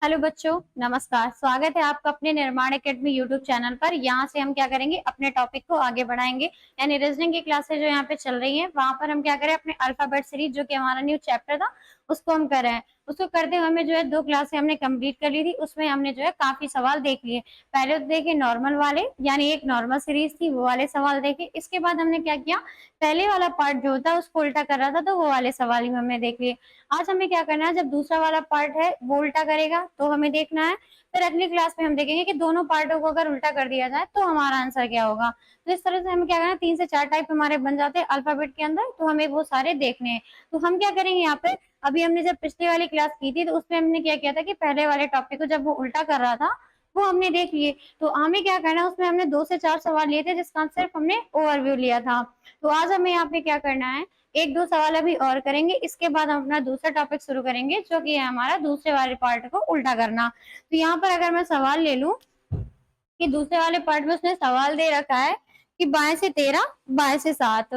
Hello बच्चों, नमस्कार। स्वागत है आपका अपने निर्माण एकेडमी यूट्यूब चैनल पर। यहाँ से हम क्या करेंगे, अपने टॉपिक को आगे बढ़ाएंगे। यानी रीजनिंग की क्लासेस जो यहाँ पे चल रही हैं, वहां पर हम क्या करें, अपने अल्फाबेट सीरीज जो कि हमारा न्यू चैप्टर था उसको हम कर रहे हैं। उसको करते हुए हमें जो है 2 क्लासें हमने कंप्लीट कर ली थी। उसमें हमने जो है काफी सवाल देख लिए। पहले तो देखे नॉर्मल वाले, यानी एक नॉर्मल सीरीज थी, वो वाले सवाल देखे। इसके बाद हमने क्या किया, पहले वाला पार्ट जो होता है उसको उल्टा कर रहा था, तो वो वाले सवाल भी हमने देख लिए। आज हमें क्या करना है, जब दूसरा वाला पार्ट है वो उल्टा करेगा तो हमें देखना है। फिर अगली क्लास में हम देखेंगे कि दोनों पार्टों को अगर उल्टा कर दिया जाए तो हमारा आंसर क्या होगा। तो इस तरह से हमें क्या करना है, 3 से 4 टाइप हमारे बन जाते हैं अल्फाबेट के अंदर, तो हमें वो सारे देखने हैं। तो हम क्या करेंगे यहाँ पे, अभी हमने जब पिछली वाली क्लास की थी तो उसमें हमने क्या किया था कि पहले वाले टॉपिक को जब वो उल्टा कर रहा था वो हमने देख लिए। तो हमें क्या करना है, उसमें हमने 2 से 4 सवाल लिए थे जिसका सिर्फ हमने ओवरव्यू लिया था। तो आज हमें यहाँ पे क्या करना है, 1-2 सवाल अभी और करेंगे। इसके बाद हम अपना दूसरा टॉपिक शुरू करेंगे जो कि है हमारा दूसरे वाले पार्ट को उल्टा करना। तो यहाँ पर अगर मैं सवाल ले लूं कि दूसरे वाले पार्ट में उसने सवाल दे रखा है कि बाएं से 13, बाएं से 7।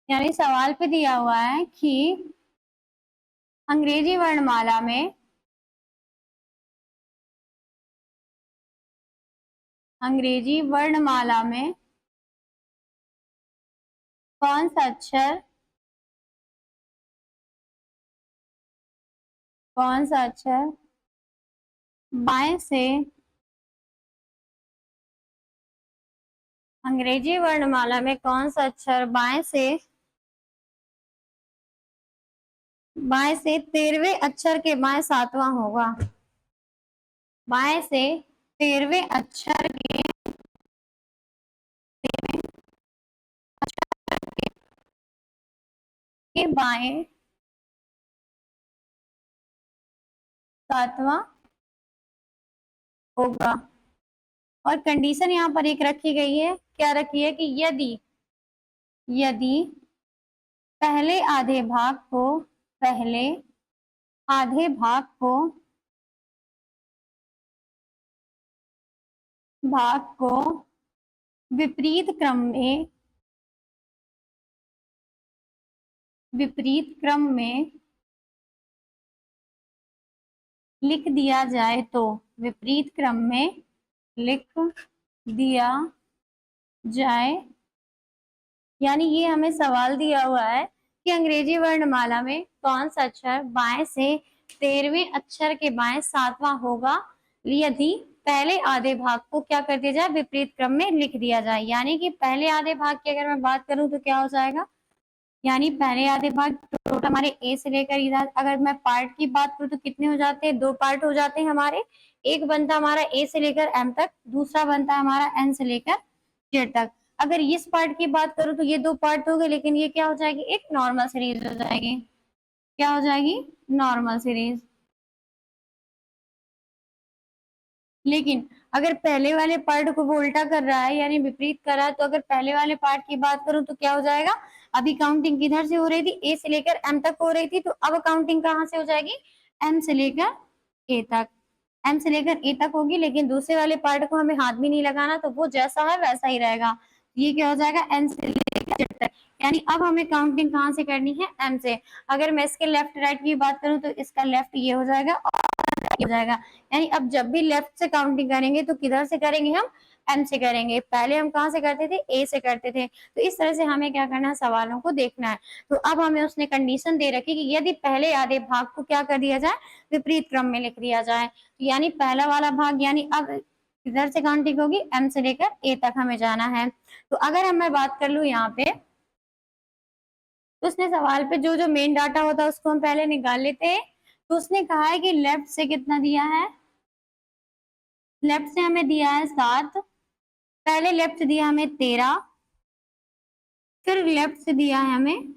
यानी सवाल पे दिया हुआ है कि अंग्रेजी वर्णमाला में अंग्रेजी वर्णमाला में कौन सा अक्षर कौन सा अक्षर बाएं से अंग्रेजी वर्णमाला में कौन सा अक्षर बाएं से 13वें अक्षर के बाएं 7वां होगा। बाएं से 13वें अक्षर के बाएं 7वां होगा। और कंडीशन यहाँ पर एक रखी गई है, क्या रखी है कि यदि यदि पहले आधे भाग को पहले आधे भाग को भाग को विपरीत क्रम में विपरीत क्रम में लिख दिया जाए तो विपरीत क्रम में लिख दिया जाए। यानी ये हमें सवाल दिया हुआ है कि अंग्रेजी वर्णमाला में कौन सा अक्षर बाएं से 13वें अक्षर के बाएं 7वां होगा, यदि पहले आधे भाग को क्या कर दिया जाए, विपरीत क्रम में लिख दिया जाए। यानी कि पहले आधे भाग की अगर मैं बात करूं तो क्या हो जाएगा, यानी पहले आधे भाग टोटल हमारे ए से लेकर इधर, अगर मैं पार्ट की बात करूं तो कितने हो जाते हैं, 2 पार्ट हो जाते हैं हमारे। एक बनता हमारा ए से लेकर एम तक, दूसरा बनता है हमारा एन से लेकर जेड तक। अगर इस पार्ट की बात करूं तो ये 2 पार्ट हो गए, लेकिन ये क्या हो जाएगी, एक नॉर्मल सीरीज हो जाएगी। क्या हो जाएगी, नॉर्मल सीरीज। लेकिन अगर पहले वाले पार्ट को वो उल्टा कर रहा है यानी विपरीत कर रहा है, तो अगर पहले वाले पार्ट की बात करूं तो क्या हो जाएगा, अभी काउंटिंग किधर से हो रही थी, ए से लेकर एम तक हो रही थी, तो अब काउंटिंग कहां से हो जाएगी, एम से लेकर ए तक। एम से लेकर ए तक होगी, लेकिन दूसरे वाले पार्ट को हमें हाथ भी नहीं लगाना, तो वो जैसा है वैसा ही रहेगा। ये क्या हो जाएगा, एन से लेकर जेड तक। यानी अब हमें काउंटिंग कहां से करनी है, एम से। अगर मैं इसके लेफ्ट राइट की बात करूं तो इसका लेफ्ट ये हो जाएगा और हो जाएगा। यानी अब जब भी लेफ्ट से काउंटिंग करेंगे तो किधर से करेंगे, हम एम से करेंगे। पहले हम कहां से करते थे, ए से करते थे। तो इस तरह से हमें क्या करना है, सवालों को देखना है। तो अब हमें उसने कंडीशन दे रखी कि यदि पहले आधे भाग को क्या कर दिया जाए, विपरीत क्रम में लिख दिया जाए। तो यानी पहला वाला भाग, यानी अब किधर से काउंटिंग होगी, एम से लेकर ए तक हमें जाना है। तो अगर हम मैं बात कर लू यहाँ पे, तो उसने सवाल पे जो जो मेन डाटा होता है उसको हम पहले निकाल लेते हैं। तो उसने कहा है कि लेफ्ट से कितना दिया है, लेफ्ट से हमें दिया है 7, पहले लेफ्ट दिया हमें 13, फिर लेफ्ट से दिया है हमें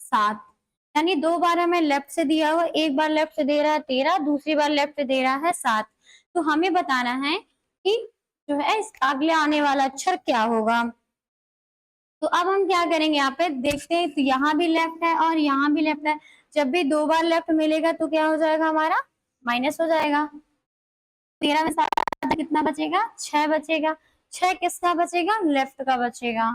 7। यानी 2 बार हमें लेफ्ट से दिया हुआ, एक बार लेफ्ट से दे रहा है 13, दूसरी बार लेफ्ट से दे रहा है 7। तो हमें बताना है कि जो है इस अगले आने वाला अक्षर क्या होगा। तो अब हम क्या करेंगे, यहाँ पे देखते हैं, तो यहाँ भी लेफ्ट है और यहाँ भी लेफ्ट है। जब भी 2 बार लेफ्ट मिलेगा तो क्या हो जाएगा, हमारा माइनस हो जाएगा। 13 में 7 कितना बचेगा, 6 बचेगा। 6 किसका बचेगा, लेफ्ट का बचेगा।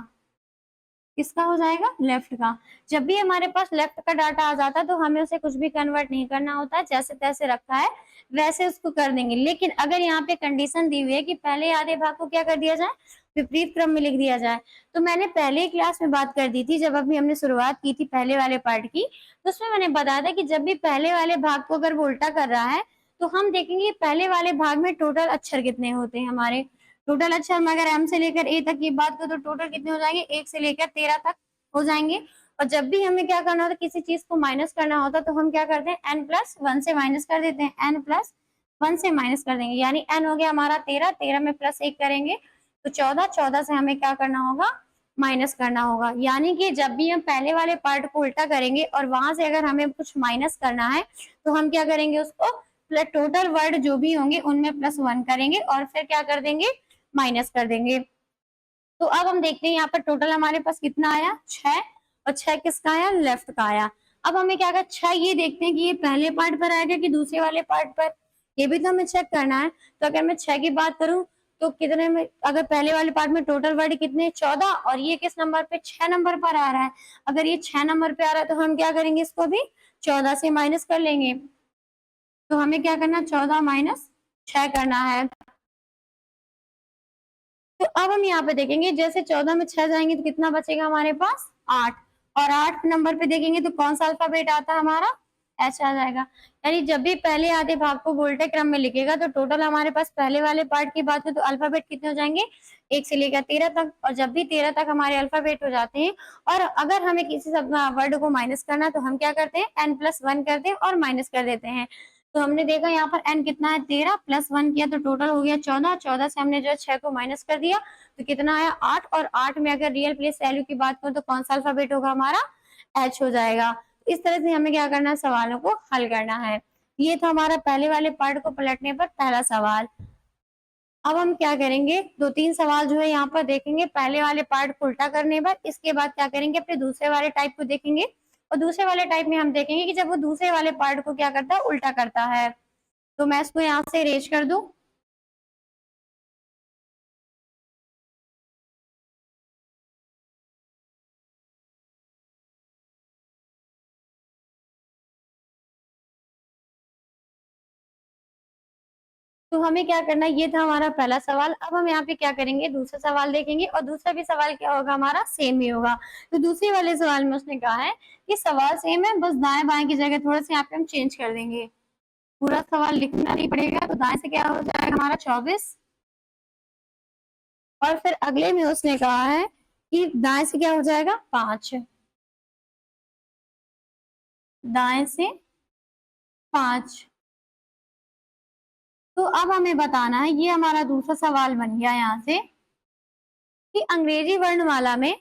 किसका हो जाएगा, लेफ्ट का। जब भी हमारे पास लेफ्ट का डाटा आ जाता है तो हमें उसे कुछ भी कन्वर्ट नहीं करना होता है, जैसे तैसे रखा है वैसे उसको कर देंगे। लेकिन अगर यहाँ पे कंडीशन दी हुई है कि पहले आधे भाग को क्या कर दिया जाए, विपरीत क्रम में लिख दिया जाए। तो मैंने पहले ही क्लास में बात कर दी थी, जब अभी हमने शुरुआत की थी पहले वाले पार्ट की, तो उसमें मैंने बताया था कि जब भी पहले वाले भाग को अगर वो उल्टा कर रहा है तो हम देखेंगे पहले वाले भाग में टोटल अक्षर कितने होते हैं हमारे। टोटल अक्षर में अगर m से लेकर a तक की बात करो तो टोटल कितने हो जाएंगे, 1 से लेकर 13 तक हो जाएंगे। और जब भी हमें क्या करना होता है, किसी चीज को माइनस करना होता है तो हम क्या करते हैं, n+1 से माइनस कर देते हैं, n+1 से माइनस कर देंगे, यानी n हो गया हमारा 13, 13 में +1 करेंगे तो 14, 14 से हमें क्या करना होगा, माइनस करना होगा। यानी कि जब भी हम पहले वाले पार्ट को उल्टा करेंगे और वहां से अगर हमें कुछ माइनस करना है तो हम क्या करेंगे, उसको प्लस टोटल वर्ड जो भी होंगे उनमें +1 करेंगे और फिर क्या कर देंगे, माइनस कर देंगे। तो अब हम देखते हैं यहाँ पर टोटल हमारे पास कितना आया, 6, और 6 किसका आया, लेफ्ट का आया। अब हमें क्या करना, 6 ये देखते हैं कि ये पहले पार्ट पर आएगा कि दूसरे वाले पार्ट पर, ये भी तो हमें चेक करना है। तो अगर मैं 6 की बात करूं तो कितने में, अगर पहले वाले पार्ट में टोटल वर्ड कितने, 14, और ये किस नंबर पे, 6 नंबर पर आ रहा है। अगर ये 6 नंबर पे आ रहा है तो हम क्या करेंगे, इसको भी 14 से माइनस कर लेंगे। तो हमें क्या करना, 14 माइनस 6 करना है। तो अब हम यहाँ पे देखेंगे, जैसे 14 में 6 जाएंगे तो कितना बचेगा हमारे पास, 8, और 8 नंबर पे देखेंगे तो कौन सा अल्फाबेट आता है हमारा, एच आ जाएगा। यानी जब भी पहले आधे भाग को उल्टे क्रम में लिखेगा तो टोटल हमारे पास पहले वाले पार्ट की बात करें तो अल्फाबेट कितने हो जाएंगे, 1 से लेकर 13 तक। और जब भी 13 तक हमारे अल्फाबेट हो जाते हैं और अगर हमें किसी वर्ड को माइनस करना है तो हम क्या करते हैं, n+1 करते हैं और माइनस कर देते हैं। तो हमने देखा यहाँ पर n कितना है, 13 +1 किया तो टोटल हो गया 14, 14 से हमने जो है 6 को माइनस कर दिया तो कितना आया, 8, और 8 में अगर रियल प्लेस वैल्यू की बात करूं तो कौन सा अल्फाबेट होगा हमारा, एच हो जाएगा। इस तरह से हमें क्या करना है, सवालों को हल करना है। ये था हमारा पहले वाले पार्ट को पलटने पर पहला सवाल। अब हम क्या करेंगे, 2-3 सवाल जो है यहाँ पर देखेंगे पहले वाले पार्ट को उल्टा करने पर, इसके बाद क्या करेंगे, अपने दूसरे वाले टाइप को देखेंगे। और दूसरे वाले टाइप में हम देखेंगे कि जब वो दूसरे वाले पार्ट को क्या करता है, उल्टा करता है। तो मैं इसको यहाँ से इरेज कर दूं। तो हमें क्या करना है, ये था हमारा पहला सवाल। अब हम यहाँ पे क्या करेंगे, दूसरा सवाल देखेंगे और दूसरा भी सवाल क्या होगा हमारा, सेम ही होगा। तो दूसरे वाले सवाल में उसने कहा है कि सवाल सेम है, बस दाएं बाएं की जगह थोड़ा सा यहाँ पे हम चेंज कर देंगे। पूरा सवाल लिखना नहीं पड़ेगा। तो दाएं से क्या हो जाएगा हमारा 24, और फिर अगले में उसने कहा है कि दाएं से क्या हो जाएगा 5, दाएं से 5। तो अब हमें बताना है, ये हमारा दूसरा सवाल बन गया यहाँ से कि अंग्रेजी वर्णमाला में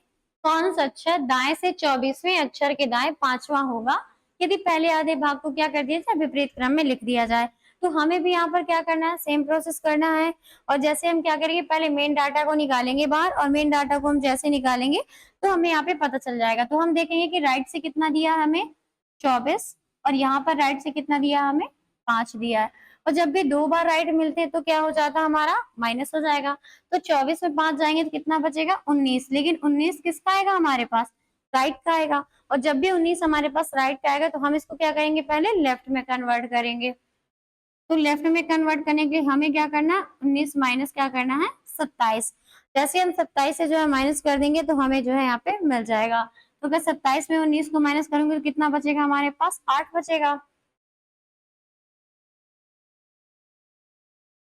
कौन सा अक्षर दाएं से 24वें अक्षर के दाएं 5वां होगा यदि पहले आधे भाग को क्या कर दिया जाए, विपरीत क्रम में लिख दिया जाए। तो हमें भी यहाँ पर क्या करना है, सेम प्रोसेस करना है। और जैसे हम क्या करेंगे, पहले मेन डाटा को निकालेंगे बाहर, और मेन डाटा को हम जैसे निकालेंगे तो हमें यहाँ पे पता चल जाएगा। तो हम देखेंगे कि राइट से कितना दिया हमें, 24, और यहाँ पर राइट से कितना दिया हमें, 5 दिया है। और जब भी 2 बार राइट मिलते हैं तो क्या हो जाता है हमारा, माइनस हो जाएगा। तो 24 में 5 जाएंगे तो कितना बचेगा, 19। लेकिन 19 किसका आएगा हमारे पास, राइट का आएगा। और जब भी 19 हमारे पास राइट का आएगा तो हम इसको क्या करेंगे, पहले लेफ्ट में कन्वर्ट करेंगे। तो लेफ्ट में कन्वर्ट करने के लिए हमें क्या करना है, 19 माइनस क्या करना है, 27। जैसे हम 27 से जो है माइनस कर देंगे तो हमें जो है यहाँ पे मिल जाएगा। तो अगर 27 में 19 को माइनस करेंगे तो कितना बचेगा हमारे पास, 8 बचेगा।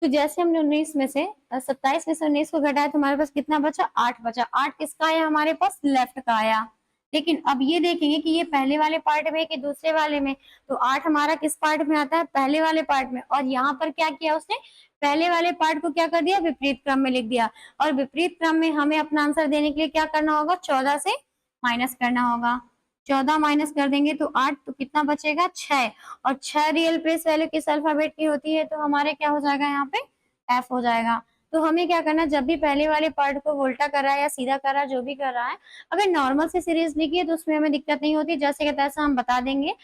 तो जैसे हमने 19 में से 27 में से 19 को घटाया तो हमारे पास कितना बचा, 8 बचा। 8 किसका आया हमारे पास, लेफ्ट का आया। लेकिन अब ये देखेंगे कि ये पहले वाले पार्ट में कि दूसरे वाले में। तो 8 हमारा किस पार्ट में आता है, पहले वाले पार्ट में। और यहाँ पर क्या किया उसने, पहले वाले पार्ट को क्या कर दिया, विपरीत क्रम में लिख दिया। और विपरीत क्रम में हमें अपना आंसर देने के लिए क्या करना होगा, 14 से माइनस करना होगा। 14 माइनस कर देंगे तो 8, तो कितना बचेगा, 6। और 6 रियल प्लेस वैल्यू किस अल्फाबेट की होती है, तो हमारे क्या हो जाएगा यहाँ पे, एफ हो जाएगा। तो हमें क्या करना, जब भी पहले वाले पार्ट को उल्टा कर रहा है या सीधा कर रहा है, जो भी कर रहा है, अगर नॉर्मल से सीरीज लिखी है तो उसमें हमें दिक्कत नहीं होती, जैसे कि तैसा हम बता देंगे।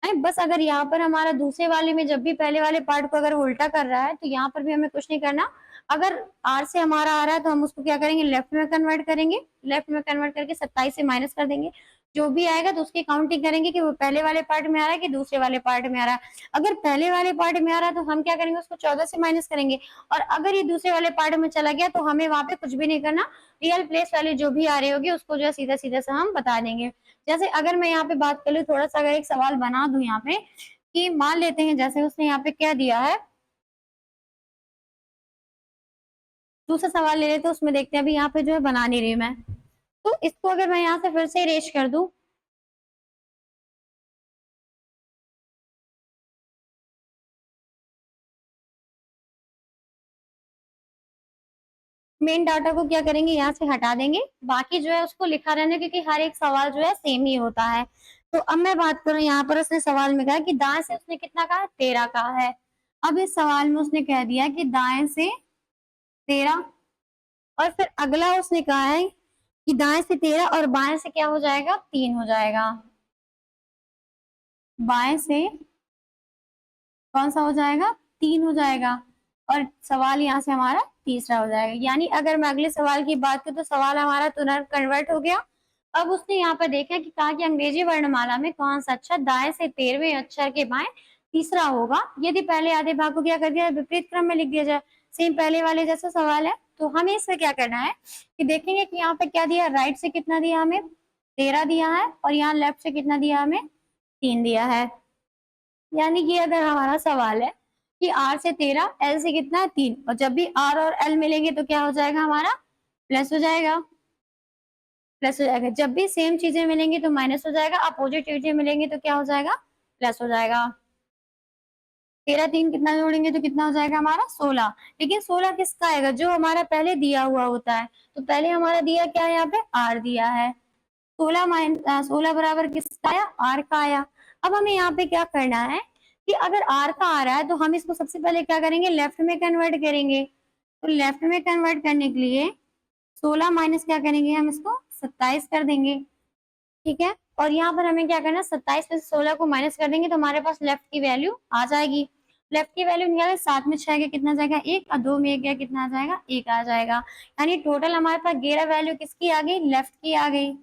बस अगर यहाँ पर हमारा दूसरे वाले में जब भी पहले वाले पार्ट को अगर उल्टा कर रहा है तो यहाँ पर भी हमें कुछ नहीं करना, अगर आर से हमारा आ रहा है तो हम उसको क्या करेंगे, लेफ्ट में कन्वर्ट करेंगे, लेफ्ट में कन्वर्ट करके 27 से माइनस कर देंगे, जो भी आएगा तो उसकी काउंटिंग करेंगे कि वो पहले वाले पार्ट में आ रहा है कि दूसरे वाले पार्ट में आ रहा है। अगर पहले वाले पार्ट में आ रहा है तो हम क्या करेंगे, उसको 14 से माइनस करेंगे, और अगर ये दूसरे वाले पार्ट में चला गया तो हमें वहां पे कुछ भी नहीं करना, रियल प्लेस वैल्यू जो भी आ रही होगी उसको जो है सीधा सीधा से हम बता देंगे। जैसे अगर मैं यहाँ पे बात कर लूँ, थोड़ा सा अगर एक सवाल बना दूं यहाँ पे, कि मान लेते हैं जैसे उसने यहाँ पे क्या दिया है, दूसरा सवाल ले लेते हैं, उसमें देखते हैं, अभी यहाँ पे जो है बना नहीं रही मैं, तो इसको अगर मैं यहाँ से फिर से इरेज कर दूं, मेन डाटा को क्या करेंगे, यहाँ से हटा देंगे, बाकी जो है उसको लिखा रहने, क्योंकि हर एक सवाल जो है सेम ही होता है। तो अब मैं बात करूं, यहाँ पर उसने सवाल में कहा कि दाएं से उसने कितना कहा, 13 कहा है। अब इस सवाल में उसने कह दिया कि दाएं से 13, और फिर अगला उसने कहा है कि दाएं से 13 और बाएं से क्या हो जाएगा, 3 हो जाएगा, बाएं से कौन सा हो जाएगा, 3 हो जाएगा, और सवाल यहाँ से हमारा तीसरा हो जाएगा। यानी अगर मैं अगले सवाल की बात करूं तो सवाल हमारा तुरंत कन्वर्ट हो गया। अब उसने यहाँ पर देखा कि कहा कि अंग्रेजी वर्णमाला में कौन सा अक्षर दाएं से 13वें अक्षर के बाएं तीसरा होगा, यदि पहले आधे भाग को क्या कर दिया, विपरीत क्रम में लिख दिया जाए। सेम पहले वाले जैसा सवाल है, तो हमें इससे क्या करना है कि देखेंगे कि यहाँ पे क्या दिया, राइट से कितना दिया, हमें 13 दिया है, और यहाँ लेफ्ट से कितना दिया, हमें 3 दिया है। यानी कि अगर हमारा सवाल है कि आर से 13, एल से कितना, 3, और जब भी आर और एल मिलेंगे तो क्या हो जाएगा, हमारा प्लस हो जाएगा, प्लस हो जाएगा। जब भी सेम चीजें मिलेंगी तो माइनस हो जाएगा, अपोजिट चीजें मिलेंगी तो क्या हो जाएगा, प्लस हो जाएगा। 13 3 कितना जोड़ेंगे तो कितना हो जाएगा, हमारा 16। लेकिन 16 किसका आएगा, जो हमारा पहले दिया हुआ होता है। तो पहले हमारा दिया क्या है, यहाँ पे आर दिया है, 16 बराबर किसका आया, आर का आया। अब हमें यहाँ पे क्या करना है कि अगर आर का आ रहा है तो हम इसको सबसे पहले क्या करेंगे, लेफ्ट में कन्वर्ट करेंगे। तो लेफ्ट में कन्वर्ट करने के लिए 16 माइनस क्या करेंगे, हम इसको 27 कर देंगे, ठीक है। और यहाँ पर हमें क्या करना है, 27 में से 16 को माइनस कर देंगे तो हमारे पास लेफ्ट की वैल्यू आ जाएगी। लेफ्ट की वैल्यू निकाले, 7 में 6 गया कितना जाएगा, 1, और 2 में 1 गया कितना आ जाएगा, 1 आ जाएगा। यानी टोटल हमारे पास 11 वैल्यू किसकी आ गई, लेफ्ट की आ गई।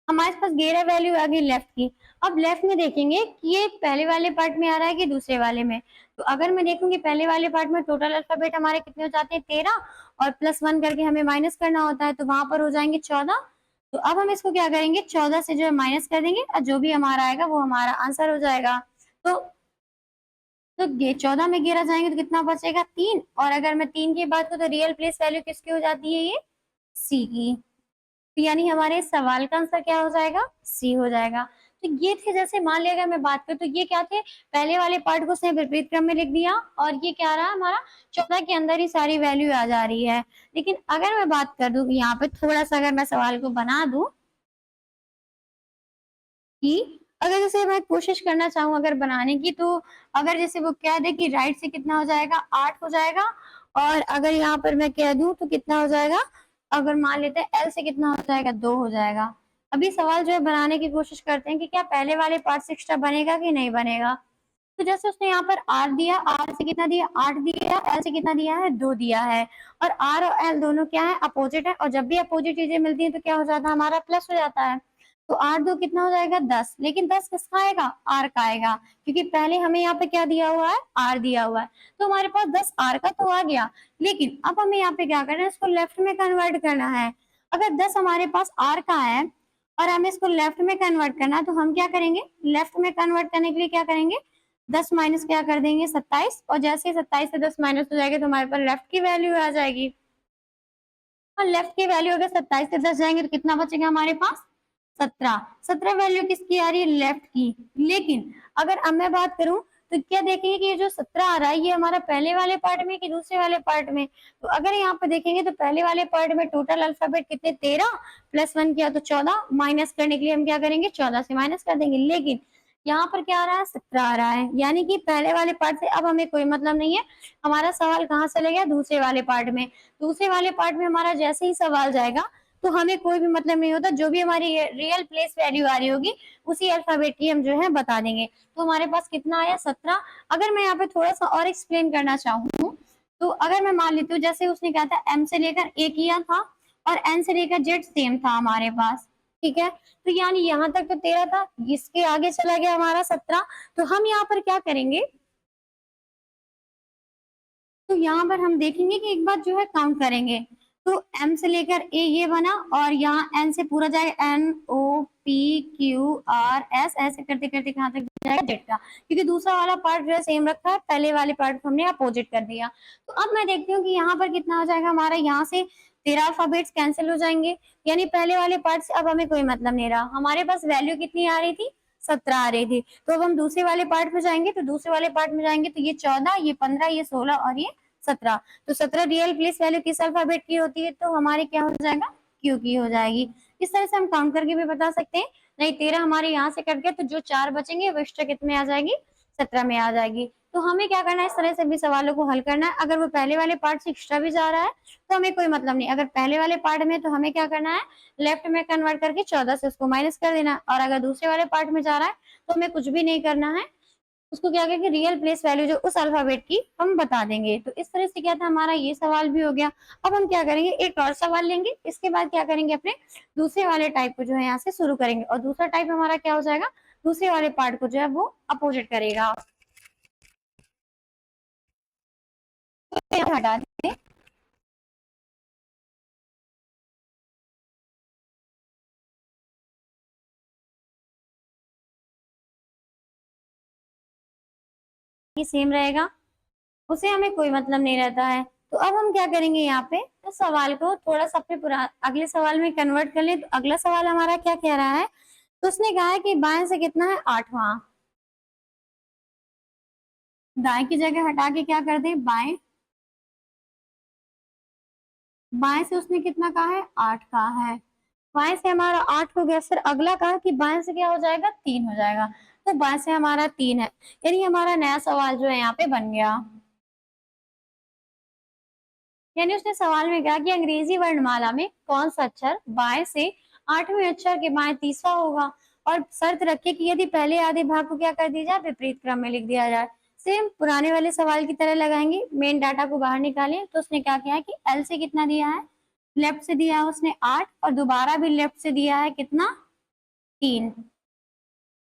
हमारे पास 11 वैल्यू आ गई लेफ्ट की। अब लेफ्ट में देखेंगे कि ये पहले वाले पार्ट में आ रहा है कि दूसरे वाले में। तो अगर मैं देखूंगी पहले वाले पार्ट में टोटल अल्फाबेट हमारे कितने हो जाते हैं, 13, और +1 करके हमें माइनस करना होता है, तो वहां पर हो जाएंगे 14। तो अब हम इसको क्या करेंगे, 14 से जो है माइनस कर देंगे, और जो भी हमारा आएगा वो हमारा आंसर हो जाएगा। तो 14 में 11 जाएंगे तो कितना बचेगा, 3। और अगर मैं 3 की बात करूँ तो रियल प्लेस वैल्यू किसकी हो जाती है, ये सी की। तो यानी हमारे सवाल का आंसर क्या हो जाएगा, सी हो जाएगा। तो ये थे, जैसे मान लिया अगर मैं बात करूं तो ये क्या थे, पहले वाले पार्ट को उसने विपरीत क्रम में लिख दिया, और ये क्या रहा हमारा 14 के अंदर ही सारी वैल्यू आ जा रही है। लेकिन अगर मैं बात कर दूं यहाँ पे थोड़ा सा, अगर मैं सवाल को बना दूं कि अगर जैसे मैं कोशिश करना चाहूँ अगर बनाने की, तो अगर जैसे वो कह दे कि राइट से कितना हो जाएगा, 8 हो जाएगा, और अगर यहाँ पर मैं कह दूं तो कितना हो जाएगा, अगर मान लेते हैं एल से कितना हो जाएगा, 2 हो जाएगा। अभी सवाल जो है बनाने की कोशिश करते हैं कि क्या पहले वाले पार्ट से एक्स्ट्रा बनेगा कि नहीं बनेगा। तो जैसे उसने यहाँ पर आर दिया, आर से कितना दिया, 8 दिया, एल से कितना दिया है, 2 दिया है, और आर और एल दोनों क्या है, अपोजिट है, और जब भी अपोजिट चीजें मिलती है तो क्या हो जाता है, हमारा प्लस हो जाता है। तो 8 2 कितना हो जाएगा, 10। लेकिन 10 किसका आएगा, आर का आएगा, क्योंकि पहले हमें यहाँ पे क्या दिया हुआ है, आर दिया हुआ है। तो हमारे पास 10 आर का तो आ गया, लेकिन अब हमें यहाँ पे क्या करना है, इसको लेफ्ट में कन्वर्ट करना है। अगर 10 हमारे पास आर का है और हमें इसको लेफ्ट में कन्वर्ट करना है, तो हम क्या करेंगे, लेफ्ट में कन्वर्ट करने के लिए क्या करेंगे, 10 माइनस क्या कर देंगे, 27, और जैसे ही 27 से 10 माइनस हो जाएगा तो हमारे पास लेफ्ट की वैल्यू आ जाएगी। और लेफ्ट की वैल्यू अगर 27 से 10 जाएंगे तो कितना बचेगा हमारे पास, 17। 17 वैल्यू किसकी आ रही है, लेफ्ट की। लेकिन अगर अब मैं बात करूं तो क्या देखेंगे कि ये जो 17 आ रहा है ये हमारा पहले वाले पार्ट में कि दूसरे वाले पार्ट में। तो अगर यहाँ पे देखेंगे तो पहले वाले पार्ट में टोटल अल्फाबेट कितने, 13, +1 किया तो 14, माइनस करने के लिए हम क्या करेंगे, 14 से माइनस कर देंगे। लेकिन यहाँ पर क्या आ रहा है, 17 आ रहा है, यानी कि पहले वाले पार्ट से अब हमें कोई मतलब नहीं है। हमारा सवाल कहाँ चले गया, दूसरे वाले पार्ट में। दूसरे वाले पार्ट में हमारा जैसे ही सवाल जाएगा तो हमें कोई भी मतलब नहीं होता, जो भी हमारी रियल प्लेस वैल्यू आ रही होगी उसी अल्फाबेट की हम जो है बता देंगे। तो हमारे पास कितना आया, 17। अगर मैं यहाँ पे थोड़ा सा और एक्सप्लेन करना चाहूँ तो अगर मैं मान लेती हूँ जैसे उसने कहा था m से लेकर a किया था और n से लेकर z सेम था हमारे पास, ठीक है। तो यानी यहाँ तक तो 13 था, इसके आगे चला गया हमारा 17। तो हम यहाँ पर क्या करेंगे, तो यहाँ पर हम देखेंगे कि एक बार जो है काउंट करेंगे। तो m से लेकर a ये बना और यहाँ n से पूरा जाएगा n o p q r s, ऐसे करते करते कहाँ तक जाएगा z का, क्योंकि दूसरा वाला पार्ट जो है सेम रखा है, पहले वाले पार्ट को हमने अपोजिट कर दिया। तो अब मैं देखती हूँ कि यहाँ पर कितना हो जाएगा हमारा, यहाँ से 13 अल्फाबेट्स कैंसिल हो जाएंगे, यानी पहले वाले पार्ट से अब हमें कोई मतलब नहीं रहा। हमारे पास वैल्यू कितनी आ रही थी, 17 आ रही थी। तो अब हम दूसरे वाले पार्ट में जाएंगे, तो दूसरे वाले पार्ट में जाएंगे तो ये 14, ये 15, ये 16 और ये 17। तो 17 रियल प्लेस वैल्यू किस अल्फाबेट की होती है, तो हमारी क्या हो जाएगा, क्यू की हो जाएगी। इस तरह से हम काउंट करके भी बता सकते हैं। नहीं 13 हमारे यहाँ से कट गया, तो जो 4 बचेंगे वो एक्स्ट्रा कितने आ जाएगी, 17 में आ जाएगी। तो हमें क्या करना है, इस तरह से भी सवालों को हल करना है। अगर वो पहले वाले पार्ट से एक्स्ट्रा भी जा रहा है तो हमें कोई मतलब नहीं, अगर पहले वाले पार्ट में तो हमें क्या करना है, लेफ्ट में कन्वर्ट करके 14 से उसको माइनस कर देना, और अगर दूसरे वाले पार्ट में जा रहा है तो हमें कुछ भी नहीं करना है, उसको क्या करेंगे, रियल प्लेस वैल्यू जो उस अल्फाबेट की हम बता देंगे। तो इस तरह से क्या था, हमारा ये सवाल भी हो गया। अब हम क्या करेंगे, एक और सवाल लेंगे, इसके बाद क्या करेंगे, अपने दूसरे वाले टाइप को जो है यहाँ से शुरू करेंगे, और दूसरा टाइप हमारा क्या हो जाएगा, दूसरे वाले पार्ट को जो है वो अपोजिट करेगा। तो हटा दें, सेम रहेगा, उसे हमें कोई मतलब नहीं रहता है। तो अब हम क्या करेंगे, यहाँ पे तो सवाल को थोड़ा सा अपने अगले सवाल में कन्वर्ट कर ले। तो अगला सवाल हमारा क्या कह रहा है, तो उसने कहा है कि बाएं से कितना है, 8वां, दाएं की जगह हटा के क्या कर दें, बाएं, बाएं से उसने कितना कहा है, 8 कहा है। बाएं से हमारा 8 हो गया, फिर अगला कहा कि बाएं से क्या हो जाएगा, 3 हो जाएगा। तो बाएं से हमारा 3 है, यानी हमारा नया सवाल जो है यहाँ पे बन गया। यानी उसने सवाल में कहा कि अंग्रेजी वर्णमाला में कौन सा अक्षर बाएं से 8वें अक्षर के बाएं तीसरा होगा, और शर्त रखे कि यदि पहले आधे भाग को क्या कर दिया जाए, विपरीत क्रम में लिख दिया जाए। सेम पुराने वाले सवाल की तरह लगाएंगे, मेन डाटा को बाहर निकालें। तो उसने क्या किया कि एल से कितना दिया है, लेफ्ट से दिया है उसने 8, और दोबारा भी लेफ्ट से दिया है कितना, 3।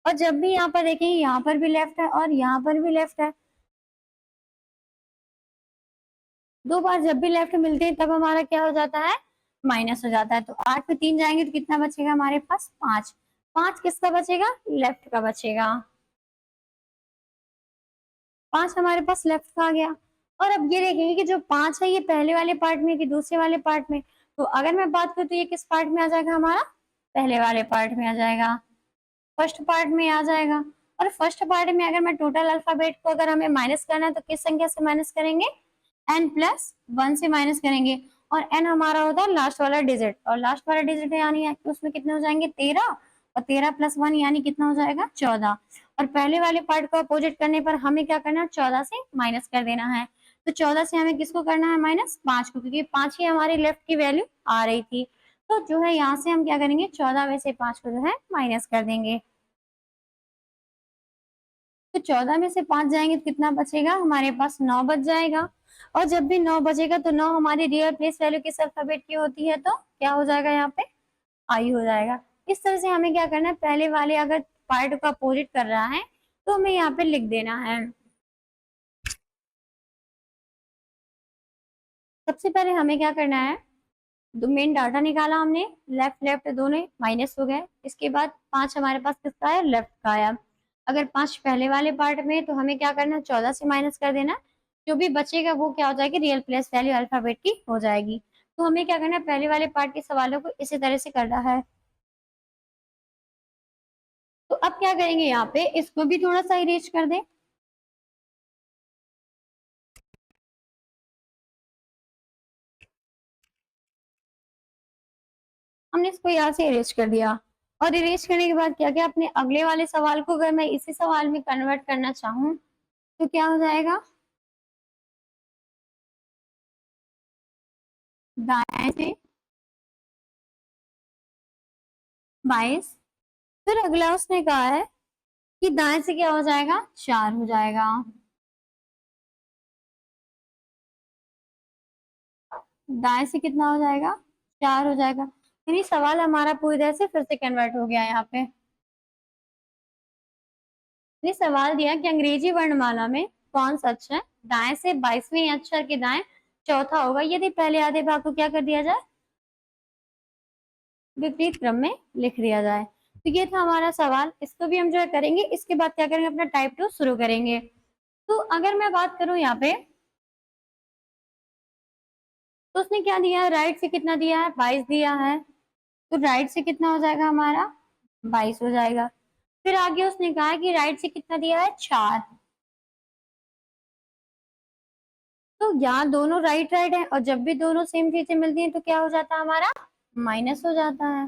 और जब भी यहाँ पर देखेंगे, यहाँ पर भी लेफ्ट है और यहाँ पर भी लेफ्ट है, दो बार जब भी लेफ्ट मिलते हैं तब हमारा क्या हो जाता है, माइनस हो जाता है। तो 8 पे 3 जाएंगे तो कितना बचेगा हमारे पास, 5। 5 किसका बचेगा, लेफ्ट का बचेगा, 5 हमारे पास लेफ्ट का आ गया। और अब ये देखेंगे कि जो 5 है ये पहले वाले पार्ट में कि दूसरे वाले पार्ट में। तो अगर मैं बात करूँ तो ये किस पार्ट में आ जाएगा हमारा, पहले वाले पार्ट में आ जाएगा, फर्स्ट पार्ट में आ जाएगा। और फर्स्ट पार्ट में अगर मैं टोटल अल्फाबेट को अगर हमें माइनस करना है तो किस संख्या से माइनस करेंगे, n+1 से माइनस करेंगे। और n हमारा होता है लास्ट वाला डिजिट, और लास्ट वाला डिजिट यानी उसमें कितने हो जाएंगे, 13, और 13+1 यानी कितना हो जाएगा, 14। और पहले वाले पार्ट को अपोजिट करने पर हमें क्या करना है, 14 से माइनस कर देना है। तो 14 से हमें किसको करना है, माइनस 5 को, क्योंकि 5 ही हमारी लेफ्ट की वैल्यू आ रही थी। तो जो है यहाँ से हम क्या करेंगे, 14 में से 5 को जो है माइनस कर देंगे। तो 14 में से 5 जाएंगे तो कितना बचेगा, हमारे पास 9 बच जाएगा। और जब भी 9 बचेगा तो 9 हमारी रियल प्लेस वैल्यू किस अल्फाबेट की होती है, तो क्या हो जाएगा यहाँ पे, आई हो जाएगा। इस तरह से हमें क्या करना है, पहले वाले अगर पार्ट का अपोजिट कर रहा है तो हमें यहाँ पे लिख देना है। सबसे पहले हमें क्या करना है, दो मेन डाटा निकाला हमने, लेफ्ट लेफ्ट दोनों माइनस हो गए। इसके बाद 5 हमारे पास किसका है, लेफ्ट का है। अगर 5 पहले वाले पार्ट में तो हमें क्या करना है, 14 से माइनस कर देना। जो भी बचेगा वो क्या हो जाएगी, रियल प्लेस वैल्यू अल्फाबेट की हो जाएगी। तो हमें क्या करना है, पहले वाले पार्ट के सवालों को इसी तरह से करना है। तो अब क्या करेंगे, यहाँ पे इसको भी थोड़ा सा इरेज कर दें। हमने इसको यहाँ से इरेज कर दिया, और इरेज करने के बाद क्या किया, अपने अगले वाले सवाल को अगर मैं इसी सवाल में कन्वर्ट करना चाहूँ तो क्या हो जाएगा, दाएं से 22। फिर अगला उसने कहा है कि दाएं से क्या हो जाएगा, 4 हो जाएगा। दाएं से कितना हो जाएगा, 4 हो जाएगा। यानी सवाल हमारा पूरी तरह से फिर से कन्वर्ट हो गया यहाँ पे। ये सवाल दिया कि अंग्रेजी वर्णमाला में कौन सा अक्षर दाएं से 22वें अक्षर के दाएं चौथा होगा यदि पहले आधे भाग को क्या कर दिया जाए, विपरीत क्रम में लिख दिया जाए। तो ये था हमारा सवाल, इसको भी हम जो है करेंगे। इसके बाद क्या करेंगे, अपना टाइप 2 शुरू करेंगे। तो अगर मैं बात करूं यहाँ पे, तो उसने क्या दिया है, राइट से कितना दिया है, 22 दिया है। तो राइट से कितना हो जाएगा हमारा, 22 हो जाएगा। फिर आगे उसने कहा कि राइट से कितना दिया है, 4। तो यहाँ दोनों राइट राइट है, और जब भी दोनों सेम चीजें मिलती हैं तो क्या हो जाता है हमारा, माइनस हो जाता है।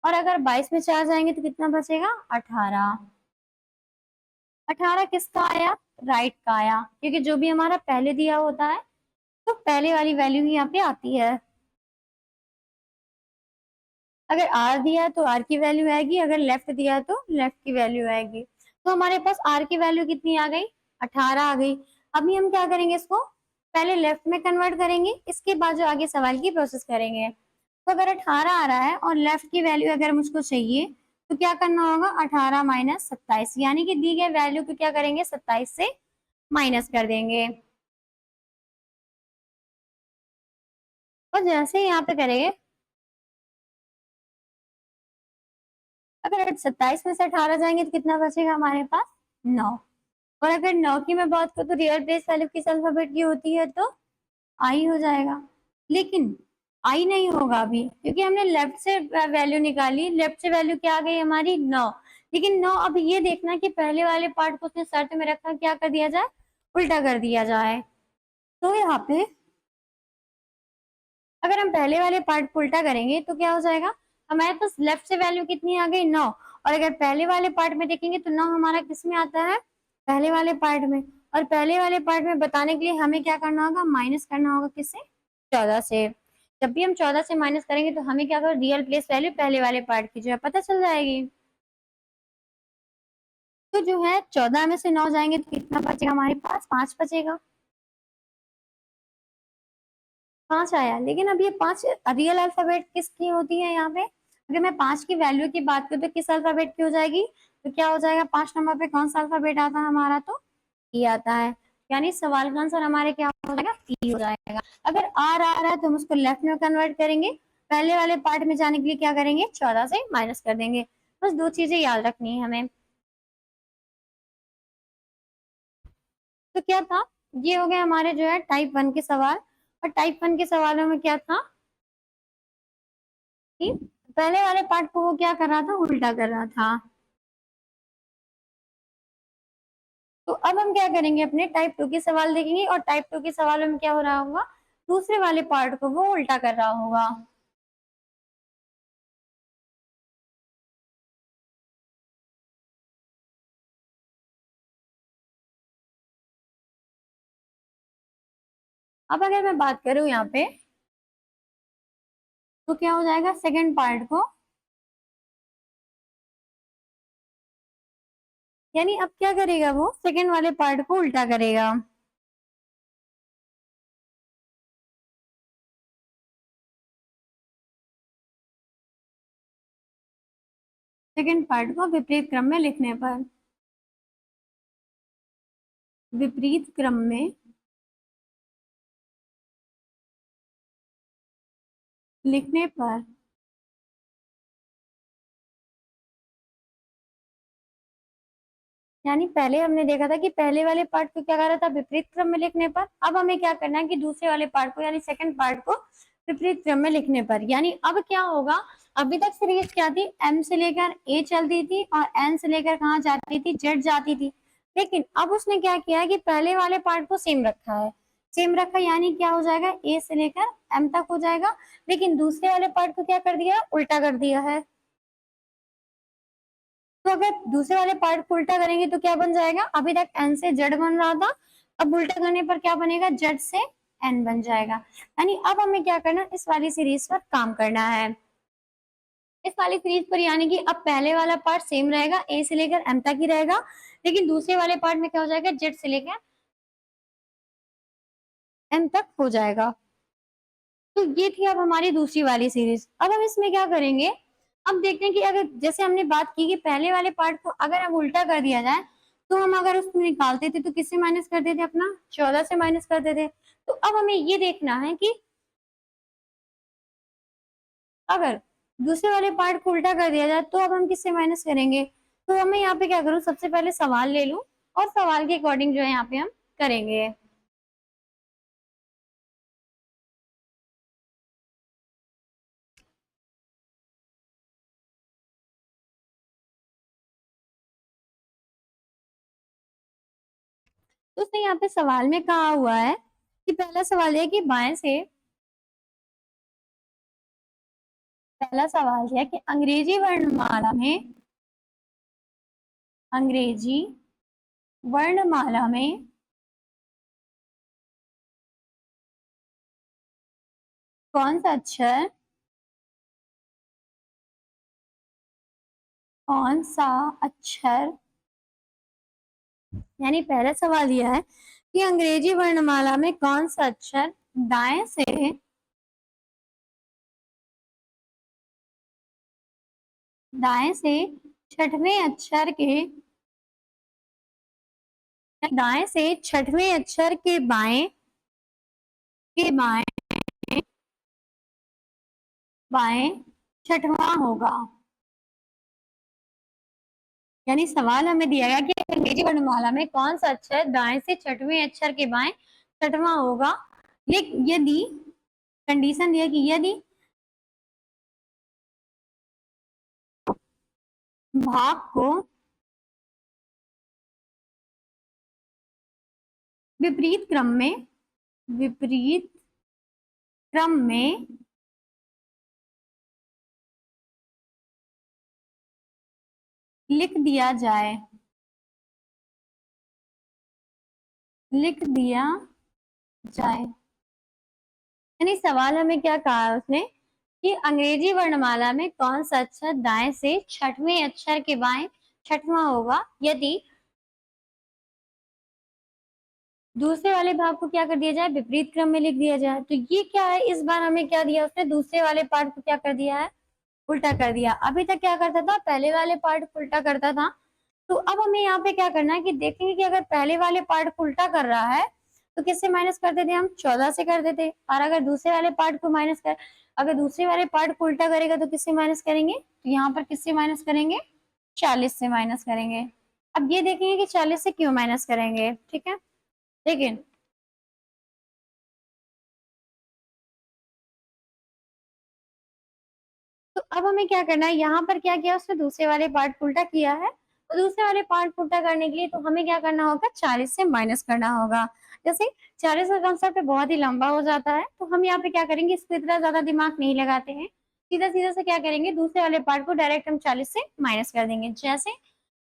और अगर 22 में 4 जाएंगे तो कितना बचेगा, 18। 18 किसका आया, राइट का आया, क्योंकि जो भी हमारा पहले दिया होता है तो पहले वाली वैल्यू ही यहाँ पे आती है। अगर आर दिया है तो आर की वैल्यू आएगी, अगर लेफ्ट दिया है तो लेफ्ट की वैल्यू आएगी। तो हमारे पास आर की वैल्यू कितनी आ गई, 18 आ गई। अभी हम क्या करेंगे, इसको पहले लेफ्ट में कन्वर्ट करेंगे, इसके बाद जो आगे सवाल की प्रोसेस करेंगे। तो अगर 18 आ रहा है और लेफ्ट की वैल्यू अगर मुझको चाहिए, तो क्या करना होगा, 18 माइनस 27, यानी कि दी गई वैल्यू को क्या करेंगे, 27 से माइनस कर देंगे। और जैसे यहाँ पे करेंगे, अगर 27 में से 18 जाएंगे तो कितना बचेगा हमारे पास, 9। और अगर 9 की मैं बात करूँ तो रियल प्लेस वैल्यू किस अल्फाबेट की होती है, तो आई हो जाएगा। लेकिन आई नहीं होगा अभी, क्योंकि हमने लेफ्ट से वैल्यू निकाली, लेफ्ट से वैल्यू क्या आ गई हमारी, 9। लेकिन 9 अब ये देखना कि पहले वाले पार्ट को उसने शर्त में रखा, क्या कर दिया जाए, उल्टा कर दिया जाए। तो यहाँ पे अगर हम पहले वाले पार्ट को उल्टा करेंगे तो क्या हो जाएगा, हमारे पास लेफ्ट से वैल्यू कितनी आ गई, 9। और अगर पहले वाले पार्ट में देखेंगे तो 9 हमारा किस में आता है, पहले वाले पार्ट में। और पहले वाले पार्ट में बताने के लिए हमें क्या करना होगा, माइनस करना होगा, किससे, 14 से। जब भी हम 14 से माइनस करेंगे तो हमें क्या होगा, रियल प्लेस वैल्यू पहले वाले पार्ट की जो है पता चल जाएगी। तो जो है 14 में से 9 जाएंगे तो कितना बचेगा हमारे पास, 5 बचेगा। 5 आया, लेकिन अब ये 5 रियल अल्फाबेट किसकी होती है यहाँ पे, अगर मैं 5 की वैल्यू की बात करूँ तो किस अल्फाबेट की हो जाएगी, तो क्या हो जाएगा, 5 नंबर पे कौन सा अल्फाबेट आता है हमारा, तो ई आता है। यानी सवाल का आंसर हमारे क्या हो जाएगा, ई हो जाएगा। अगर आर आ रहा है तो हम उसको लेफ्ट में कन्वर्ट करेंगे, पहले वाले पार्ट में जाने के लिए क्या करेंगे, 14 से माइनस कर देंगे। बस दो चीजें याद रखनी है हमें। तो क्या था, ये हो गया हमारे जो है टाइप 1 के सवाल। और टाइप 1 के सवालों में क्या था कि पहले वाले पार्ट को वो क्या कर रहा था, उल्टा कर रहा था। तो अब हम क्या करेंगे, अपने टाइप 2 के सवाल देखेंगे, और टाइप 2 के सवालों में क्या हो रहा होगा, दूसरे वाले पार्ट को वो उल्टा कर रहा होगा। अब अगर मैं बात करूं यहाँ पे, तो क्या हो जाएगा, सेकंड पार्ट को, यानी अब क्या करेगा, वो सेकंड वाले पार्ट को उल्टा करेगा। सेकंड पार्ट को विपरीत क्रम में लिखने पर, विपरीत क्रम में लिखने पर, यानी पहले हमने देखा था कि पहले वाले पार्ट को क्या कर रहा था, विपरीत क्रम में लिखने पर। अब हमें क्या करना है कि दूसरे वाले पार्ट को, यानी सेकंड पार्ट को विपरीत क्रम में लिखने पर। यानी अब क्या होगा, अभी तक सीरीज क्या थी, एम से लेकर ए चलती थी और एन से लेकर कहाँ जाती थी, जेड जाती थी। लेकिन अब उसने क्या किया है कि पहले वाले पार्ट को सेम रखा है, सेम रखा, यानी क्या हो जाएगा, ए से लेकर एम तक हो जाएगा। लेकिन दूसरे वाले पार्ट को क्या कर दिया, उल्टा कर दिया है। तो अगर दूसरे वाले पार्ट को उल्टा करेंगे तो क्या बन जाएगा, अभी तक एन से जेड बन रहा था, अब उल्टा करने पर क्या बनेगा, जेड से एन बन जाएगा। यानी अब हमें क्या करना, इस वाली सीरीज पर काम करना है। इस वाली सीरीज पर, यानी कि अब पहले वाला पार्ट सेम रहेगा, ए से लेकर एम तक ही रहेगा, लेकिन दूसरे वाले पार्ट में क्या हो जाएगा, जेड से लेकर एम तक हो जाएगा। तो ये थी अब हमारी दूसरी वाली सीरीज। अब हम इसमें क्या करेंगे, अब देखते हैं कि अगर जैसे हमने बात की कि पहले वाले पार्ट को अगर हम उल्टा कर दिया जाए तो हम अगर उसको निकालते थे तो किससे माइनस करते थे, अपना 14 से माइनस करते थे। तो अब हमें ये देखना है कि अगर दूसरे वाले पार्ट को उल्टा कर दिया जाए तो अब हम किससे माइनस करेंगे। तो हमें यहाँ पे क्या करूँ, सबसे पहले सवाल ले लूं और सवाल के अकॉर्डिंग जो है यहाँ पे हम करेंगे। तो उसने यहाँ पे सवाल में कहा हुआ है कि पहला सवाल है कि बाएं से, पहला सवाल है कि अंग्रेजी वर्णमाला में, अंग्रेजी वर्णमाला में कौन सा अक्षर, कौन सा अक्षर, यानी पहला सवाल यह है कि अंग्रेजी वर्णमाला में कौन सा अक्षर दाएं से, दाएं से छठवें अक्षर के, दाएं से छठवें अक्षर के बाएं, के बाएं, बाएं छठवां होगा। यानी सवाल हमें दिया गया कि अंग्रेजी वर्णमाला में कौन सा अक्षर दाएं से छठवें अक्षर के बाएं छठवां होगा। यदि कंडीशन दिया कि यदि भाग को विपरीत क्रम में, विपरीत क्रम में लिख दिया जाए, लिख दिया जाए। यानी सवाल हमें क्या कहा है उसने कि अंग्रेजी वर्णमाला में कौन सा अक्षर दाएं से छठवें अक्षर के बाएं छठवां होगा यदि दूसरे वाले भाग को क्या कर दिया जाए, विपरीत क्रम में लिख दिया जाए। तो ये क्या है, इस बार हमें क्या दिया उसने, दूसरे वाले पार्ट को क्या कर दिया है, उल्टा कर दिया। अभी तक क्या करता था, पहले वाले पार्ट को उल्टा करता था। तो अब हमें यहाँ पे क्या करना है कि देखेंगे कि अगर पहले वाले पार्ट को उल्टा कर रहा है तो किससे माइनस करते थे, हम 14 से करते थे। और अगर दूसरे वाले पार्ट को माइनस कर, अगर दूसरे वाले पार्ट को उल्टा करेगा तो किससे माइनस करेंगे, तो यहाँ पर किससे माइनस करेंगे, 40 से माइनस करेंगे। अब ये देखेंगे कि 40 से क्यों माइनस करेंगे, ठीक है। लेकिन तो अब हमें क्या करना है, यहाँ पर क्या किया उसने, दूसरे वाले पार्ट को उल्टा किया है। तो दूसरे वाले पार्ट को उल्टा करने के लिए तो हमें क्या करना होगा, 40 से माइनस करना होगा। जैसे 40 का कंसेप्ट बहुत ही लंबा हो जाता है तो हम यहाँ पे क्या करेंगे, इसको इतना ज्यादा दिमाग नहीं लगाते हैं, सीधा सीधा से क्या करेंगे, दूसरे वाले पार्ट को डायरेक्ट हम 40 से माइनस कर देंगे। जैसे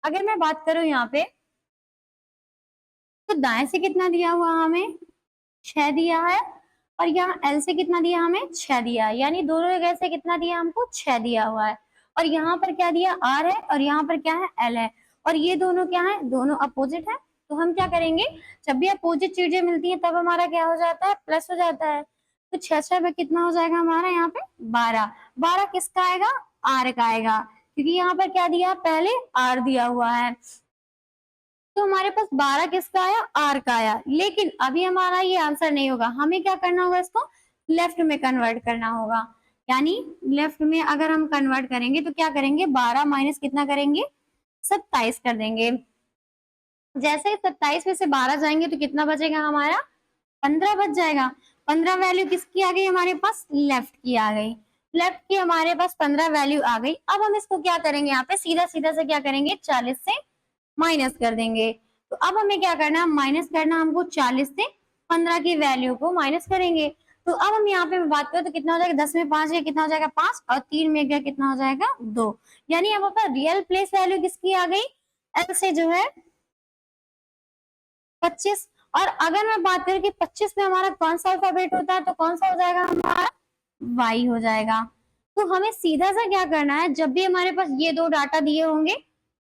अगर मैं बात करूं यहाँ पे, तो दाएं से कितना दिया हुआ हमें, 6 दिया है, और यहाँ एल से कितना दिया हमें, 6 दिया है। यानी दोनों जगह से कितना दिया हमको, 6 दिया हुआ है। और यहाँ पर क्या दिया, आर है, और यहाँ पर क्या है, एल है। और ये दोनों क्या है, दोनों अपोजिट है। तो हम क्या करेंगे, जब भी अपोजिट चीजें मिलती है तब हमारा क्या हो जाता है, प्लस हो जाता है। तो 6 में कितना हो जाएगा हमारा यहाँ पे, 12। 12 किसका आएगा, आर का आएगा, क्योंकि यहाँ पर क्या दिया, पहले आर दिया हुआ है। तो हमारे पास 12 किसका आया, आर का आया। लेकिन अभी हमारा ये आंसर नहीं होगा, हमें क्या करना होगा, इसको लेफ्ट में कन्वर्ट करना होगा। यानी लेफ्ट में अगर हम कन्वर्ट करेंगे तो क्या करेंगे, 12 माइनस कितना करेंगे, 27 कर देंगे। जैसे 27 में से 12 जाएंगे तो कितना बचेगा हमारा, 15 बच जाएगा। 15 वैल्यू किसकी आ गई हमारे पास, लेफ्ट की आ गई। लेफ्ट की हमारे पास 15 वैल्यू आ गई। अब हम इसको क्या करेंगे, यहाँ पे सीधा सीधा से क्या करेंगे, 40 से माइनस कर देंगे। तो अब हमें क्या करना है, माइनस करना हमको 40 से 15 की वैल्यू को माइनस करेंगे। तो अब हम यहाँ पे बात करें तो कितना हो जाएगा, 10 में 5 गया कितना हो जाएगा, 5, और 3 में गया कितना हो जाएगा, 2। यानी अब अपना रियल प्लेस वैल्यू किसकी आ गई, एल से जो है 25। और अगर मैं बात करूं कि 25 में हमारा कौन सा अल्फाबेट होता है, तो कौन सा हो जाएगा हमारा, वाई हो जाएगा। तो हमें सीधा सा क्या करना है, जब भी हमारे पास ये दो डाटा दिए होंगे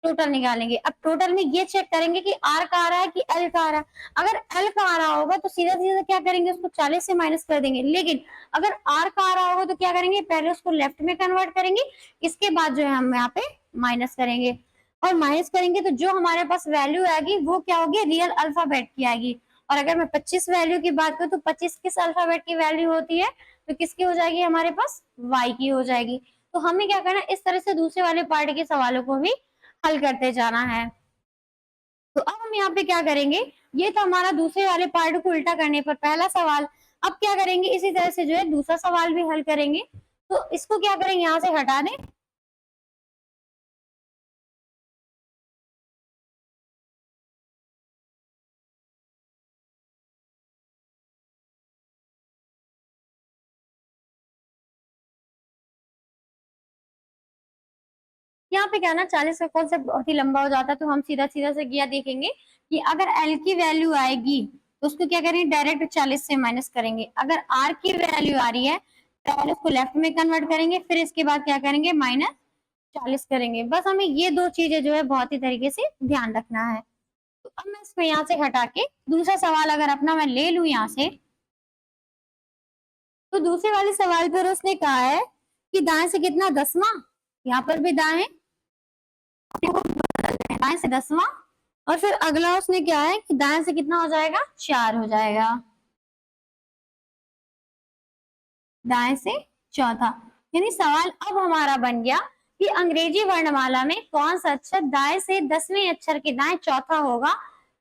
टोटल निकालेंगे। अब टोटल में ये चेक करेंगे कि आर का आ रहा है कि एल का आ रहा है। अगर एल का आ रहा होगा तो सीधा सीधा क्या करेंगे, उसको 40 से माइनस कर देंगे। लेकिन अगर आर का आ रहा होगा तो क्या करेंगे, पहले उसको लेफ्ट में कन्वर्ट करेंगे, इसके बाद जो है हम यहाँ पे माइनस करेंगे। और माइनस करेंगे तो जो हमारे पास वैल्यू आएगी वो क्या होगी, रियल अल्फाबेट की आएगी। और अगर मैं 25 वैल्यू की बात करूं तो 25 किस अल्फाबेट की वैल्यू होती है, तो किसकी हो जाएगी, हमारे पास वाई की हो जाएगी। तो हमें क्या करना है, इस तरह से दूसरे वाले पार्ट के सवालों को भी हल करते जाना है। तो अब हम यहाँ पे क्या करेंगे, ये तो हमारा दूसरे वाले पार्ट को उल्टा करने पर पहला सवाल। अब क्या करेंगे, इसी तरह से जो है दूसरा सवाल भी हल करेंगे। तो इसको क्या करेंगे, यहाँ से हटा दें। यहाँ पे क्या ना 40 का कॉन्सेप्ट बहुत ही लंबा हो जाता है, तो हम सीधा सीधा से किया देखेंगे कि अगर एल की वैल्यू आएगी तो उसको क्या करेंगे, डायरेक्ट 40 से माइनस करेंगे। अगर आर की वैल्यू आ रही है पहले उसको लेफ्ट में कन्वर्ट करेंगे, फिर इसके बाद क्या करेंगे, माइनस 40 करेंगे। बस हमें ये दो चीजें जो है बहुत ही तरीके से ध्यान रखना है। तो अब मैं इसको यहाँ से हटा के दूसरा सवाल अगर अपना मैं ले लू यहाँ से, तो दूसरे वाले सवाल पर उसने कहा है कि दाएं से कितना, 10वां। यहाँ पर भी दाएं, दाएं से 10वां। और फिर अगला उसने क्या है कि दाएं से कितना हो जाएगा, 4 हो जाएगा, दाएं से चौथा। यानी सवाल अब हमारा बन गया कि अंग्रेजी वर्णमाला में कौन सा अक्षर दाएं से 10वें अक्षर के दाएं चौथा होगा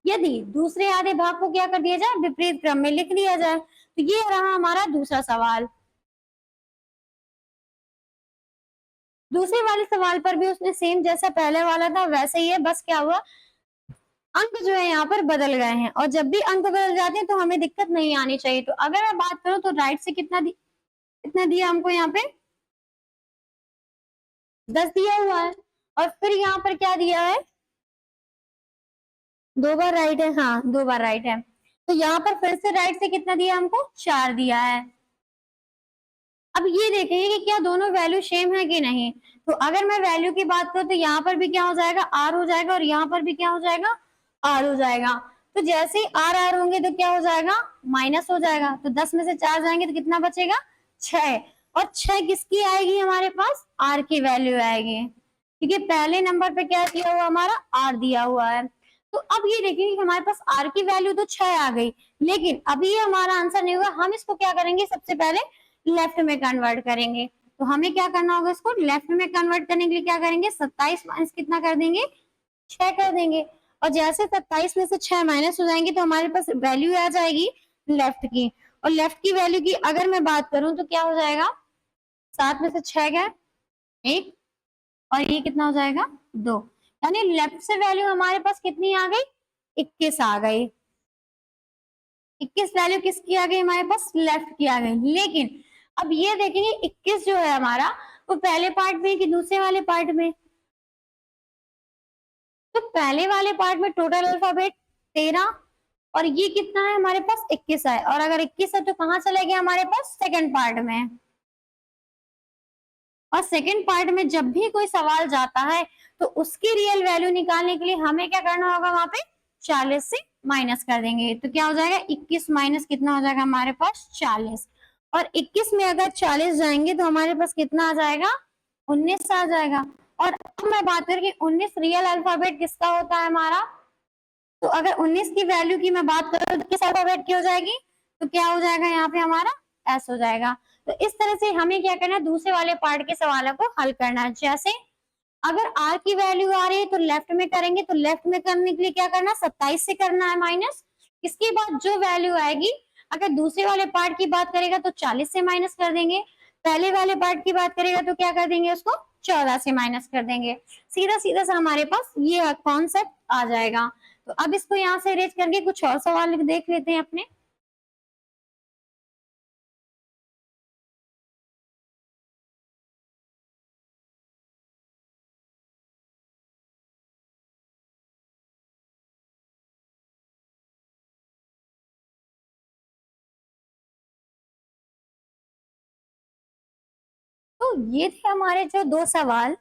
यदि दूसरे आधे भाग को क्या कर दिया जाए, विपरीत क्रम में लिख दिया जाए। तो ये रहा हमारा दूसरा सवाल। दूसरे वाले सवाल पर भी उसने सेम जैसा पहले वाला था वैसे ही है, बस क्या हुआ, अंक जो है यहाँ पर बदल गए हैं। और जब भी अंक बदल जाते हैं तो हमें दिक्कत नहीं आनी चाहिए। तो अगर मैं बात करूं तो राइट से कितना दिया हमको, यहाँ पे 10 दिया हुआ है। और फिर यहाँ पर क्या दिया है, 2 बार राइट है, हाँ 2 बार राइट है। तो यहाँ पर फिर से राइट से कितना दिया हमको, 4 दिया है। अब ये देखेंगे कि क्या दोनों वैल्यू सेम है कि नहीं। तो अगर मैं वैल्यू की बात करूं तो यहाँ पर भी क्या हो जाएगा, आर हो जाएगा, और यहाँ पर भी क्या हो जाएगा, आर हो जाएगा। तो जैसे ही आर आर होंगे तो क्या हो जाएगा, माइनस हो जाएगा। तो 10 में से 4 जाएंगे तो कितना बचेगा, 6। और 6 किसकी आएगी, हमारे पास आर की वैल्यू आएगी, क्योंकि पहले नंबर पे क्या दिया हुआ, हमारा आर दिया हुआ है। तो अब ये देखिए कि हमारे पास आर की वैल्यू तो 6 आ गई, लेकिन अभी ये हमारा आंसर नहीं हुआ। हम इसको क्या करेंगे, सबसे पहले लेफ्ट में कन्वर्ट करेंगे। तो हमें क्या करना होगा, इसको लेफ्ट में कन्वर्ट करने के लिए क्या करेंगे, 27 माइनस कितना कर देंगे, 6 कर देंगे। और जैसे 27 में से 6 माइनस हो जाएंगे तो हमारे पास वैल्यू आ जाएगी लेफ्ट की। और लेफ्ट की वैल्यू की अगर मैं बात करूं तो क्या हो जाएगा, 7 में से 6 गए 1, और ये कितना हो जाएगा 2। यानी लेफ्ट से वैल्यू हमारे पास कितनी आ गई, 21 आ गई। 21 वैल्यू किसकी आ गई, हमारे पास लेफ्ट की आ गई। लेकिन अब ये देखेंगे 21 जो है हमारा, वो पहले पार्ट में कि दूसरे वाले पार्ट में। तो पहले वाले पार्ट में टोटल अल्फाबेट 13, और ये कितना है हमारे पास 21 है। और अगर 21 है तो कहाँ चले गए हमारे पास, सेकंड पार्ट में। और सेकंड पार्ट में जब भी कोई सवाल जाता है तो उसकी रियल वैल्यू निकालने के लिए हमें क्या करना होगा, वहां पे 40 से माइनस कर देंगे। तो क्या हो जाएगा, 21 माइनस कितना हो जाएगा हमारे पास 40। और 21 में अगर 40 जाएंगे तो हमारे पास कितना आ जाएगा, 19 आ जाएगा। और अब मैं बात करूँ कि 19 रियल अल्फाबेट किसका होता है हमारा, तो अगर 19 की वैल्यू की मैं बात करूँ तो किस अल्फाबेट की हो जाएगी, तो क्या हो जाएगा यहाँ पे हमारा एस हो जाएगा। तो इस तरह से हमें क्या करना है, दूसरे वाले पार्ट के सवालों को हल करना है। जैसे अगर आर की वैल्यू आ रही है तो लेफ्ट में करेंगे, तो लेफ्ट में करने के लिए क्या करना है, 27 से करना है माइनस। इसके बाद जो वैल्यू आएगी, अगर दूसरे वाले पार्ट की बात करेगा तो 40 से माइनस कर देंगे, पहले वाले पार्ट की बात करेगा तो क्या कर देंगे, उसको 14 से माइनस कर देंगे। सीधा सीधा सा हमारे पास ये कॉन्सेप्ट आ जाएगा। तो अब इसको यहाँ से अरेंज करके कुछ और सवाल देख लेते हैं अपने। तो ये थे हमारे जो 2 सवाल।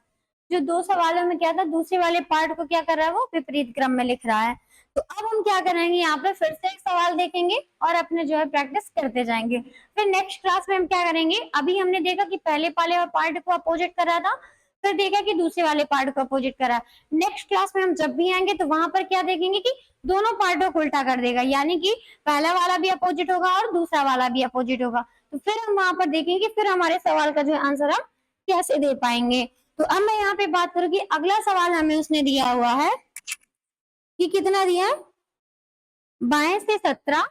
जो दो सवालों में क्या था, दूसरे वाले पार्ट को क्या कर रहा है, वो विपरीत क्रम में लिख रहा है। तो अब हम क्या करेंगे, यहाँ पे फिर से एक सवाल देखेंगे और अपने जो है प्रैक्टिस करते जाएंगे। फिर नेक्स्ट क्लास में हम क्या करेंगे, अभी हमने देखा कि पहले वाले पार्ट को अपोजिट कर रहा था, फिर देखा कि दूसरे वाले पार्ट को अपोजिट करा। नेक्स्ट क्लास में हम जब भी आएंगे तो वहां पर क्या देखेंगे कि दोनों पार्टों को उल्टा कर देगा, यानी कि पहला वाला भी अपोजिट होगा और दूसरा वाला भी अपोजिट होगा। तो फिर हम वहां पर देखेंगे, फिर हमारे सवाल का जो आंसर हम कैसे दे पाएंगे। तो अब मैं यहाँ पे बात करूँ कि अगला सवाल हमें उसने दिया हुआ है कि कितना दिया, बाएं से 17,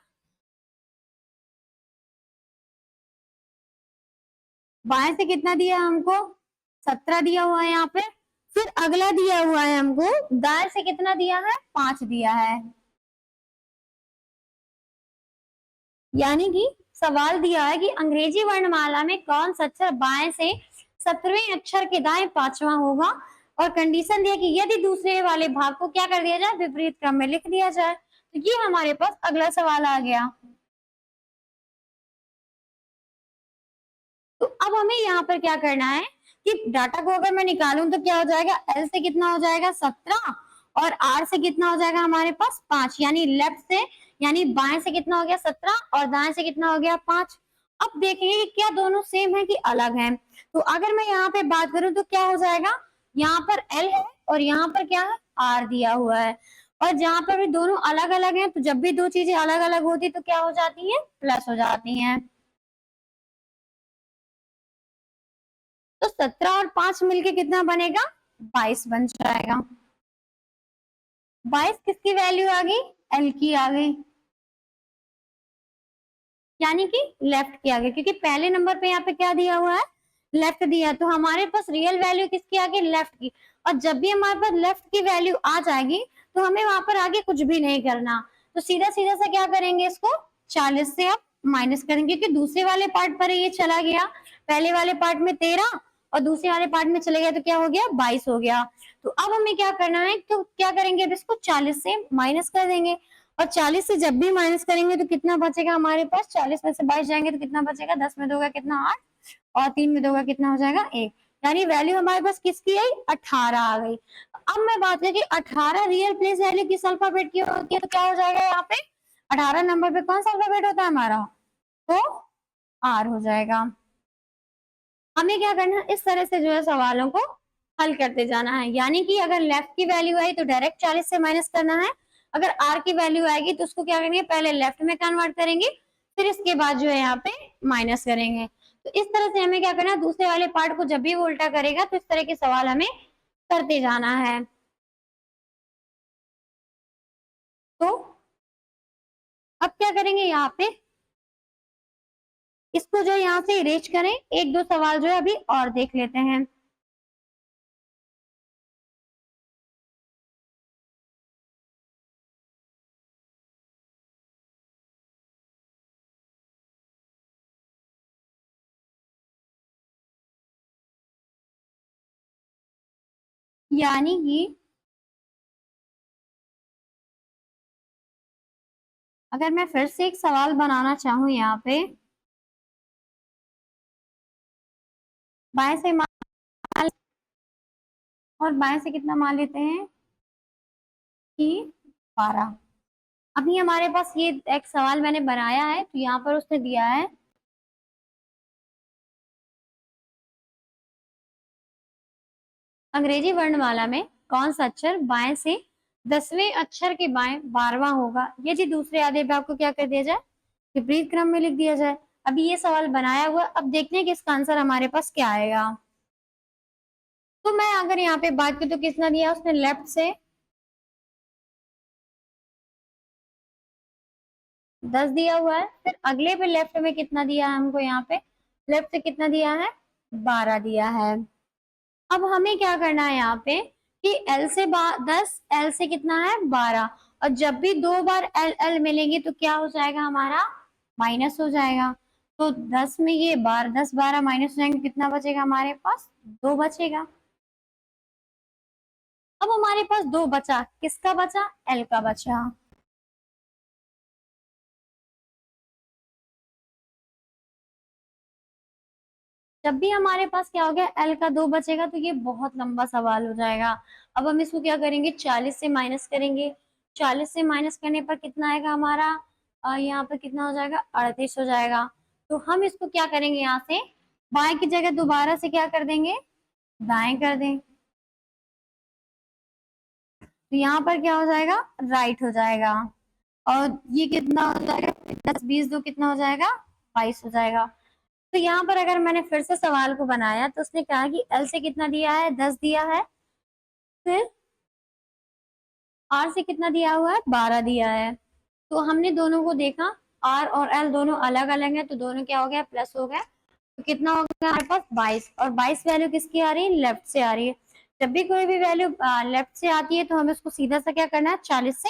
बाएं से कितना दिया हमको, 17 दिया हुआ है यहाँ पे। फिर अगला दिया हुआ है हमको दाएं से कितना दिया है, 5 दिया है। यानी कि सवाल दिया है कि अंग्रेजी वर्णमाला में कौन सा अक्षर बाएं से 17वें अक्षर के दाएं 5वां होगा, और कंडीशन दिया कि यदि दूसरे वाले भाग को क्या कर दिया जाए, विपरीत क्रम में लिख दिया जाए। तो ये हमारे पास अगला सवाल आ गया। तो अब हमें यहाँ पर क्या करना है कि डाटा को अगर मैं निकालूं तो क्या हो जाएगा, एल से कितना हो जाएगा 17, और आर से कितना हो जाएगा हमारे पास 5, यानी लेफ्ट से, यानी बाएं से कितना हो गया 17 और दाएं से कितना हो गया 5। अब देखेंगे कि क्या दोनों सेम है कि अलग है। तो अगर मैं यहाँ पे बात करूं तो क्या हो जाएगा, यहाँ पर एल है और यहाँ पर क्या है, आर दिया हुआ है। और जहां पर भी दोनों अलग अलग हैं, तो जब भी दो चीजें अलग अलग होती तो क्या हो जाती है, प्लस हो जाती हैं। तो 17 और 5 मिलके कितना बनेगा, 22 बन जाएगा। 22 किसकी वैल्यू आ गई, एल की आ गई, यानी कि लेफ्ट की आ गई, क्योंकि पहले नंबर पे यहाँ पे क्या दिया हुआ है, लेफ्ट दिया, तो हमारे पास रियल वैल्यू किसकी आ गई, लेफ्ट की। और जब भी हमारे पास लेफ्ट की वैल्यू आ जाएगी तो हमें वहां पर आगे कुछ भी नहीं करना, तो सीधा सीधा सा क्या करेंगे, इसको 40 से अब माइनस करेंगे, क्योंकि दूसरे वाले पार्ट पर ये चला गया, पहले वाले पार्ट में 13 और दूसरे वाले पार्ट में चले गया तो क्या हो गया, 22 हो गया। तो अब हमें क्या करना है, तो क्या करेंगे, अब इसको 40 से माइनस कर देंगे, और 40 से जब भी माइनस करेंगे तो कितना बचेगा हमारे पास, 40 में से 22 जाएंगे तो कितना बचेगा, 10 में 2 का कितना 8, और 3 में 2 का कितना हो जाएगा 1, यानी वैल्यू हमारे पास किसकी आई, 18 आ गई। अब मैं बात करें कि 18 रियल प्लेस वैल्यू किस अल्फाबेट की होती है, तो क्या हो जाएगा यहाँ पे, 18 नंबर पे कौन सा अल्फाबेट होता है हमारा, तो आर हो जाएगा। हमें क्या करना है, इस तरह से जो है सवालों को हल करते जाना है, यानी कि अगर लेफ्ट की वैल्यू आई तो डायरेक्ट 40 से माइनस करना है, अगर आर की वैल्यू आएगी तो उसको क्या करेंगे, पहले लेफ्ट में कन्वर्ट करेंगे, फिर इसके बाद जो है यहाँ पे माइनस करेंगे। तो इस तरह से हमें क्या करना है, दूसरे वाले पार्ट को जब भी वो उल्टा करेगा तो इस तरह के सवाल हमें करते जाना है। तो अब क्या करेंगे, यहाँ पे इसको जो यहाँ से इरेज करें, एक दो सवाल जो है अभी और देख लेते हैं। यानी कि अगर मैं फिर से एक सवाल बनाना चाहूँ यहाँ पे, बाएं से मान, और बाएं से कितना मान लेते हैं कि 12। अभी हमारे पास ये एक सवाल मैंने बनाया है, तो यहाँ पर उसने दिया है अंग्रेजी वर्णमाला में कौन सा अक्षर बाएं से 10वें अक्षर के बाएं 12वां होगा, यदि दूसरे आधे भाग को क्या कर दिया जाए, विपरीत क्रम में लिख दिया जाए। अभी ये सवाल बनाया हुआ, अब देखते हैं कि इसका आंसर हमारे पास क्या आएगा। तो मैं अगर यहाँ पे बात करूँ तो कितना दिया उसने, लेफ्ट से 10 दिया हुआ है, फिर अगले पे लेफ्ट में कितना दिया है हमको, यहाँ पे लेफ्ट से कितना दिया है, 12 दिया है। अब हमें क्या करना है यहाँ पे कि L से 10, L से कितना है 12, और जब भी दो बार L L मिलेंगे तो क्या हो जाएगा हमारा, माइनस हो जाएगा। तो 10 में ये 12, 10 12 माइनस हो जाएंगे, कितना बचेगा हमारे पास, 2 बचेगा। अब हमारे पास 2 बचा, किसका बचा, L का बचा। जब भी हमारे पास क्या हो गया, एल का 2 बचेगा तो ये बहुत लंबा सवाल हो जाएगा। अब हम इसको क्या करेंगे, 40 से माइनस करेंगे। 40 से माइनस करने पर कितना आएगा हमारा, यहाँ पर कितना हो जाएगा, 38 हो जाएगा। तो हम इसको क्या करेंगे, यहाँ से बाएं की जगह दोबारा से क्या कर देंगे, दाएं कर दें। तो यहाँ पर क्या हो जाएगा, राइट हो जाएगा। और ये कितना हो जाएगा, 10 20 2 कितना हो जाएगा, 22 हो जाएगा। तो यहाँ पर अगर मैंने फिर से सवाल को बनाया तो उसने कहा कि एल से कितना दिया है, 10 दिया है। फिर आर से कितना दिया हुआ है, 12 दिया है। तो हमने दोनों को देखा, आर और एल दोनों अलग अलग है, तो दोनों क्या हो गया, प्लस हो गया। तो कितना हो गया हमारे पास, 22। और 22 वैल्यू किसकी आ रही है, लेफ्ट से आ रही है। जब भी कोई भी वैल्यू लेफ्ट से आती है तो हमें उसको सीधा सा क्या करना है, 40 से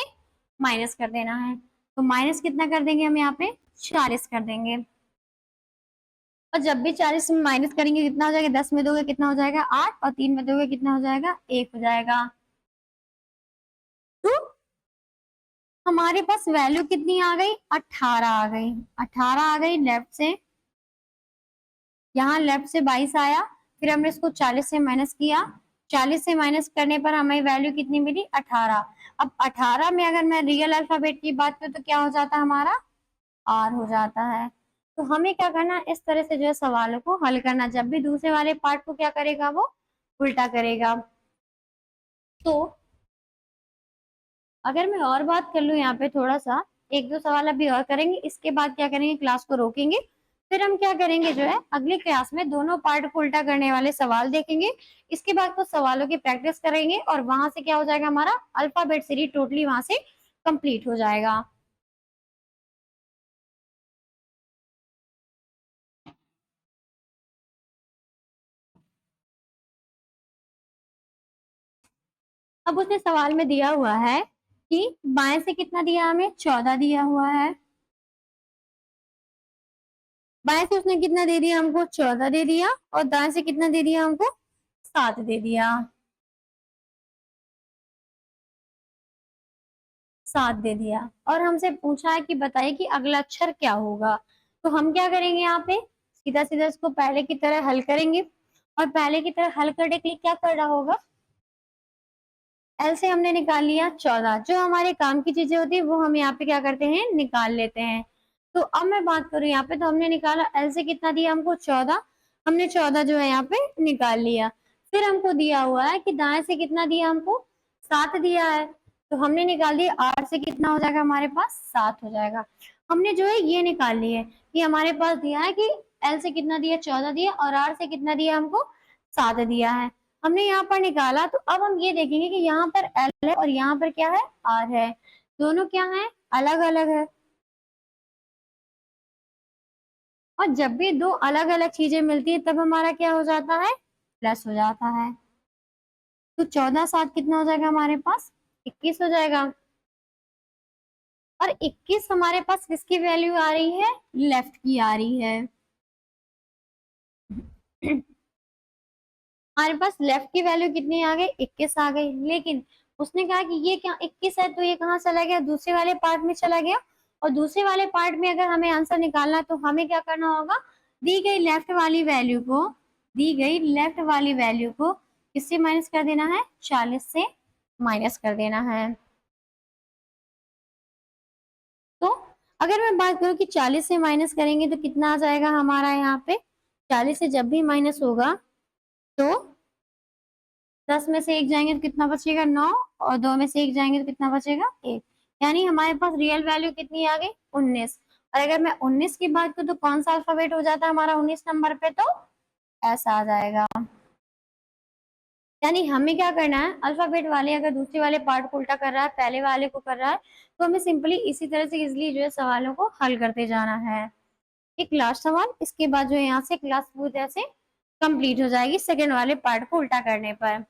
माइनस कर देना है। तो माइनस कितना कर देंगे हम यहाँ पे, 40 कर देंगे। और जब भी 40 में माइनस करेंगे कितना हो जाएगा, 10 में दोगे कितना हो जाएगा, 8, और 3 में दोगे कितना हो जाएगा, 1 हो जाएगा। तो हमारे पास वैल्यू कितनी आ गई, 18 आ गई। 18 आ गई लेफ्ट से, यहाँ लेफ्ट से 22 आया। फिर हमने इसको 40 से माइनस किया। 40 से माइनस करने पर हमें वैल्यू कितनी मिली, 18। अब 18 में अगर मैं रियल अल्फाबेट की बात करूँ तो क्या हो जाता है हमारा, आर हो जाता है। तो हमें क्या करना, इस तरह से जो है सवालों को हल करना। जब भी दूसरे वाले पार्ट को क्या करेगा, वो उल्टा करेगा। तो अगर मैं और बात कर लूँ यहाँ पे थोड़ा सा, एक दो सवाल अभी और करेंगे, इसके बाद क्या करेंगे, क्लास को रोकेंगे। फिर हम क्या करेंगे जो है, अगली क्लास में दोनों पार्ट को उल्टा करने वाले सवाल देखेंगे। इसके बाद कुछ सवालों की प्रैक्टिस करेंगे और वहां से क्या हो जाएगा, हमारा अल्फाबेट सीरीज टोटली वहां से कंप्लीट हो जाएगा। अब उसने सवाल में दिया हुआ है कि बाएं से कितना दिया, हमें 14 दिया हुआ है। बाएं से उसने कितना दे दिया हमको, 14 दे दिया। और दाएं से कितना दे दिया हमको, 7 दे दिया। 7 दे दिया। और हमसे पूछा है कि बताइए कि अगला अक्षर क्या होगा। तो हम क्या करेंगे, यहाँ पे सीधा सीधा इसको पहले की तरह हल करेंगे। और पहले की तरह हल करने के लिए क्या करना होगा, एल से हमने निकाल लिया 14। जो हमारे काम की चीजें होती है वो हम यहाँ पे क्या करते हैं, निकाल लेते हैं। तो अब मैं बात करूँ यहाँ पे, तो हमने निकाला एल से कितना दिया हमको, 14। हमने 14 जो है यहाँ पे निकाल लिया। फिर हमको दिया हुआ है कि दाएं से कितना दिया हमको, 7 दिया है। तो हमने निकाल दिया, आठ से कितना हो जाएगा हमारे पास, 7 हो जाएगा। हमने जो है ये निकाल लिया है कि हमारे पास दिया है कि एल से कितना दिया, 14 दिया, और आर से कितना दिया हमको, 7 दिया है। हमने यहाँ पर निकाला। तो अब हम ये देखेंगे कि यहाँ पर एल है और यहाँ पर क्या है, आर है। दोनों क्या है, अलग अलग है। और जब भी दो अलग अलग चीजें मिलती है तब हमारा क्या हो जाता है, प्लस हो जाता है। तो 14 7 कितना हो जाएगा हमारे पास, 21 हो जाएगा। और 21 हमारे पास किसकी वैल्यू आ रही है, लेफ्ट की आ रही है। हमारे पास लेफ्ट की वैल्यू कितनी आ गई, 21 आ गई। लेकिन उसने कहा कि ये क्या 21 है, तो ये कहाँ चला गया, दूसरे वाले पार्ट में चला गया। और दूसरे वाले पार्ट में अगर हमें आंसर निकालना है तो हमें क्या करना होगा, दी गई लेफ्ट वाली वैल्यू को, दी गई लेफ्ट वाली वैल्यू को किससे माइनस कर देना है, 40 से माइनस कर देना है। तो अगर मैं बात करूं कि 40 से माइनस करेंगे तो कितना आ जाएगा हमारा, यहाँ पे 40 से जब भी माइनस होगा तो 10 में से एक जाएंगे तो कितना बचेगा, 9। और 2 में से एक जाएंगे तो कितना बचेगा, 1। यानी हमारे पास रियल वैल्यू कितनी आ गई, 19। और अगर मैं 19 की बात करूँ तो कौन सा अल्फाबेट हो जाता है हमारा 19 नंबर पे, तो ऐसा आ जाएगा। यानी हमें क्या करना है, अल्फाबेट वाले अगर दूसरे वाले पार्ट को उल्टा कर रहा है, पहले वाले को कर रहा है, तो हमें सिंपली इसी तरह से इजिली जो है सवालों को हल करते जाना है। एक लास्ट सवाल, इसके बाद जो है यहाँ से क्लास पूरी तरह से कंप्लीट हो जाएगी सेकेंड वाले पार्ट को उल्टा करने पर।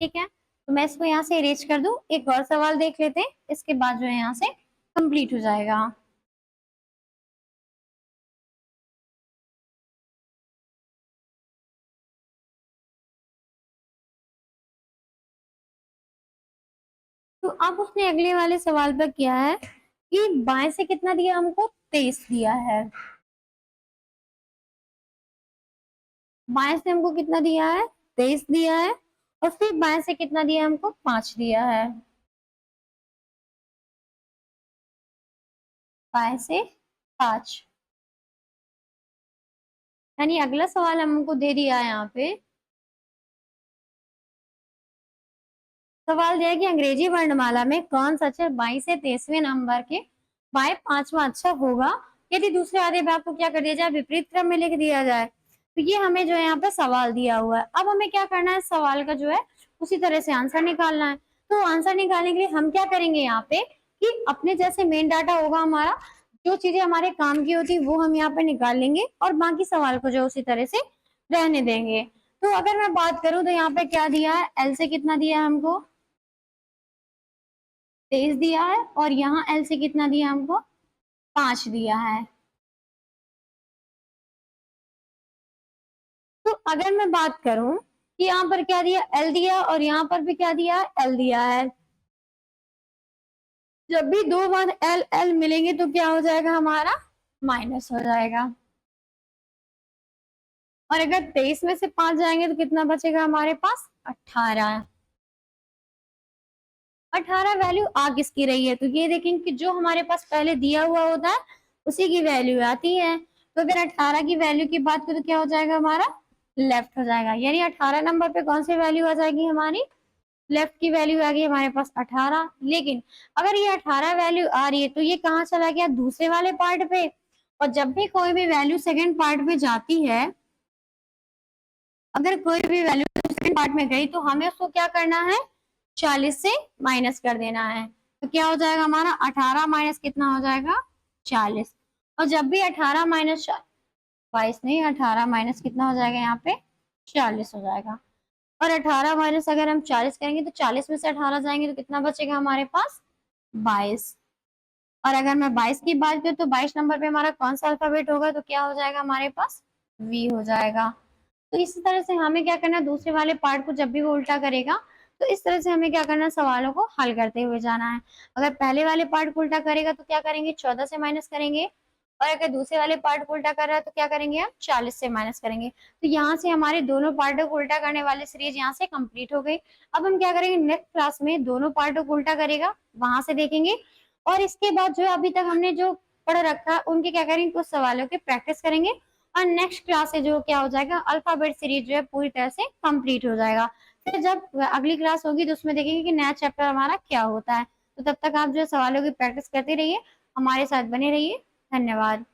ठीक है, तो मैं इसको यहाँ से इरेज कर दूं। एक और सवाल देख लेते हैं, इसके बाद जो है यहाँ से कंप्लीट हो जाएगा। तो अब उसने अगले वाले सवाल पर किया है कि बाएं से कितना दिया हमको, 23 दिया है। बाएं से हमको कितना दिया है, 23 दिया है, और फिर बाएं से कितना दिया है हमको, 5 दिया है। बाएं से 5, यानी अगला सवाल हमको दे दिया है यहाँ पे, सवाल दिया है कि अंग्रेजी वर्णमाला में कौन सा अक्षर 22 से 23वें नंबर के बाएं 5वां अक्षर होगा यदि दूसरे आधे भाग को क्या कर दिया जाए, विपरीत क्रम में लिख दिया जाए। तो ये हमें जो है यहाँ पे सवाल दिया हुआ है। अब हमें क्या करना है, सवाल का जो है उसी तरह से आंसर निकालना है। तो आंसर निकालने के लिए हम क्या करेंगे यहाँ पे कि अपने जैसे मेन डाटा होगा हमारा, जो चीजें हमारे काम की होती वो हम यहाँ पे निकाल लेंगे और बाकी सवाल को जो उसी तरह से रहने देंगे। तो अगर मैं बात करूं तो यहाँ पे क्या दिया है, एल से कितना दिया है हमको, 23 दिया है, और यहाँ एल से कितना दिया हमको, 5 दिया है। तो अगर मैं बात करूं कि यहाँ पर क्या दिया, एल दिया, और यहाँ पर भी क्या दिया है, एल दिया है। जब भी दो बार एल एल मिलेंगे तो क्या हो जाएगा हमारा, माइनस हो जाएगा। और अगर 23 में से 5 जाएंगे तो कितना बचेगा हमारे पास, 18। 18 वैल्यू आ किसकी रही है, तो ये देखेंगे कि जो हमारे पास पहले दिया हुआ होता है उसी की वैल्यू आती है। तो अगर 18 की वैल्यू की बात करें तो क्या हो जाएगा हमारा, लेफ्ट हो जाएगा, यानी 18 नंबर पे कौन सी वैल्यू आ जाएगी हमारी, लेफ्ट की वैल्यू आ गई हमारे पास 18। लेकिन अगर ये 18 वैल्यू आ रही है तो ये कहाँ चला गया, दूसरे वाले पार्ट पे। और जब भी कोई भी वैल्यू सेकंड पार्ट में जाती है, अगर कोई भी वैल्यू सेकंड पार्ट में गई तो हमें उसको क्या करना है, 40 से माइनस कर देना है। तो क्या हो जाएगा हमारा, 18 माइनस कितना हो जाएगा, 40। और जब भी 18 माइनस 22 नहीं, 18 माइनस कितना हो जाएगा यहाँ पे, 40 हो जाएगा। और 18 माइनस अगर हम 40 करेंगे तो 40 में से 18 जाएंगे तो कितना बचेगा हमारे पास, 22। और अगर मैं 22 की बात करूँ तो 22 नंबर पे हमारा कौन सा अल्फाबेट होगा, तो क्या हो जाएगा हमारे पास, वी हो जाएगा। तो इसी तरह से हमें क्या करना है, दूसरे वाले पार्ट को जब भी वो उल्टा करेगा तो इस तरह से हमें क्या करना है, सवालों को हल करते हुए जाना है। अगर पहले वाले पार्ट को उल्टा करेगा तो क्या करेंगे, 14 से माइनस करेंगे, और अगर दूसरे वाले पार्ट को उल्टा कर रहा है तो क्या करेंगे, हम 40 से माइनस करेंगे। तो यहाँ से हमारे दोनों पार्टों को उल्टा करने वाली सीरीज यहाँ से कंप्लीट हो गई। अब हम क्या करेंगे, नेक्स्ट क्लास में दोनों पार्टों को उल्टा करेगा वहां से देखेंगे, और इसके बाद जो अभी तक हमने जो पढ़ रखा उनके क्या करेंगे, कुछ सवालों की प्रैक्टिस करेंगे। और नेक्स्ट क्लास से जो क्या हो जाएगा, अल्फाबेट सीरीज जो है पूरी तरह से कंप्लीट हो जाएगा। फिर जब अगली क्लास होगी तो उसमें देखेंगे कि नया चैप्टर हमारा क्या होता है। तो तब तक आप जो सवालों की प्रैक्टिस करते रहिए, हमारे साथ बने रहिए। धन्यवाद।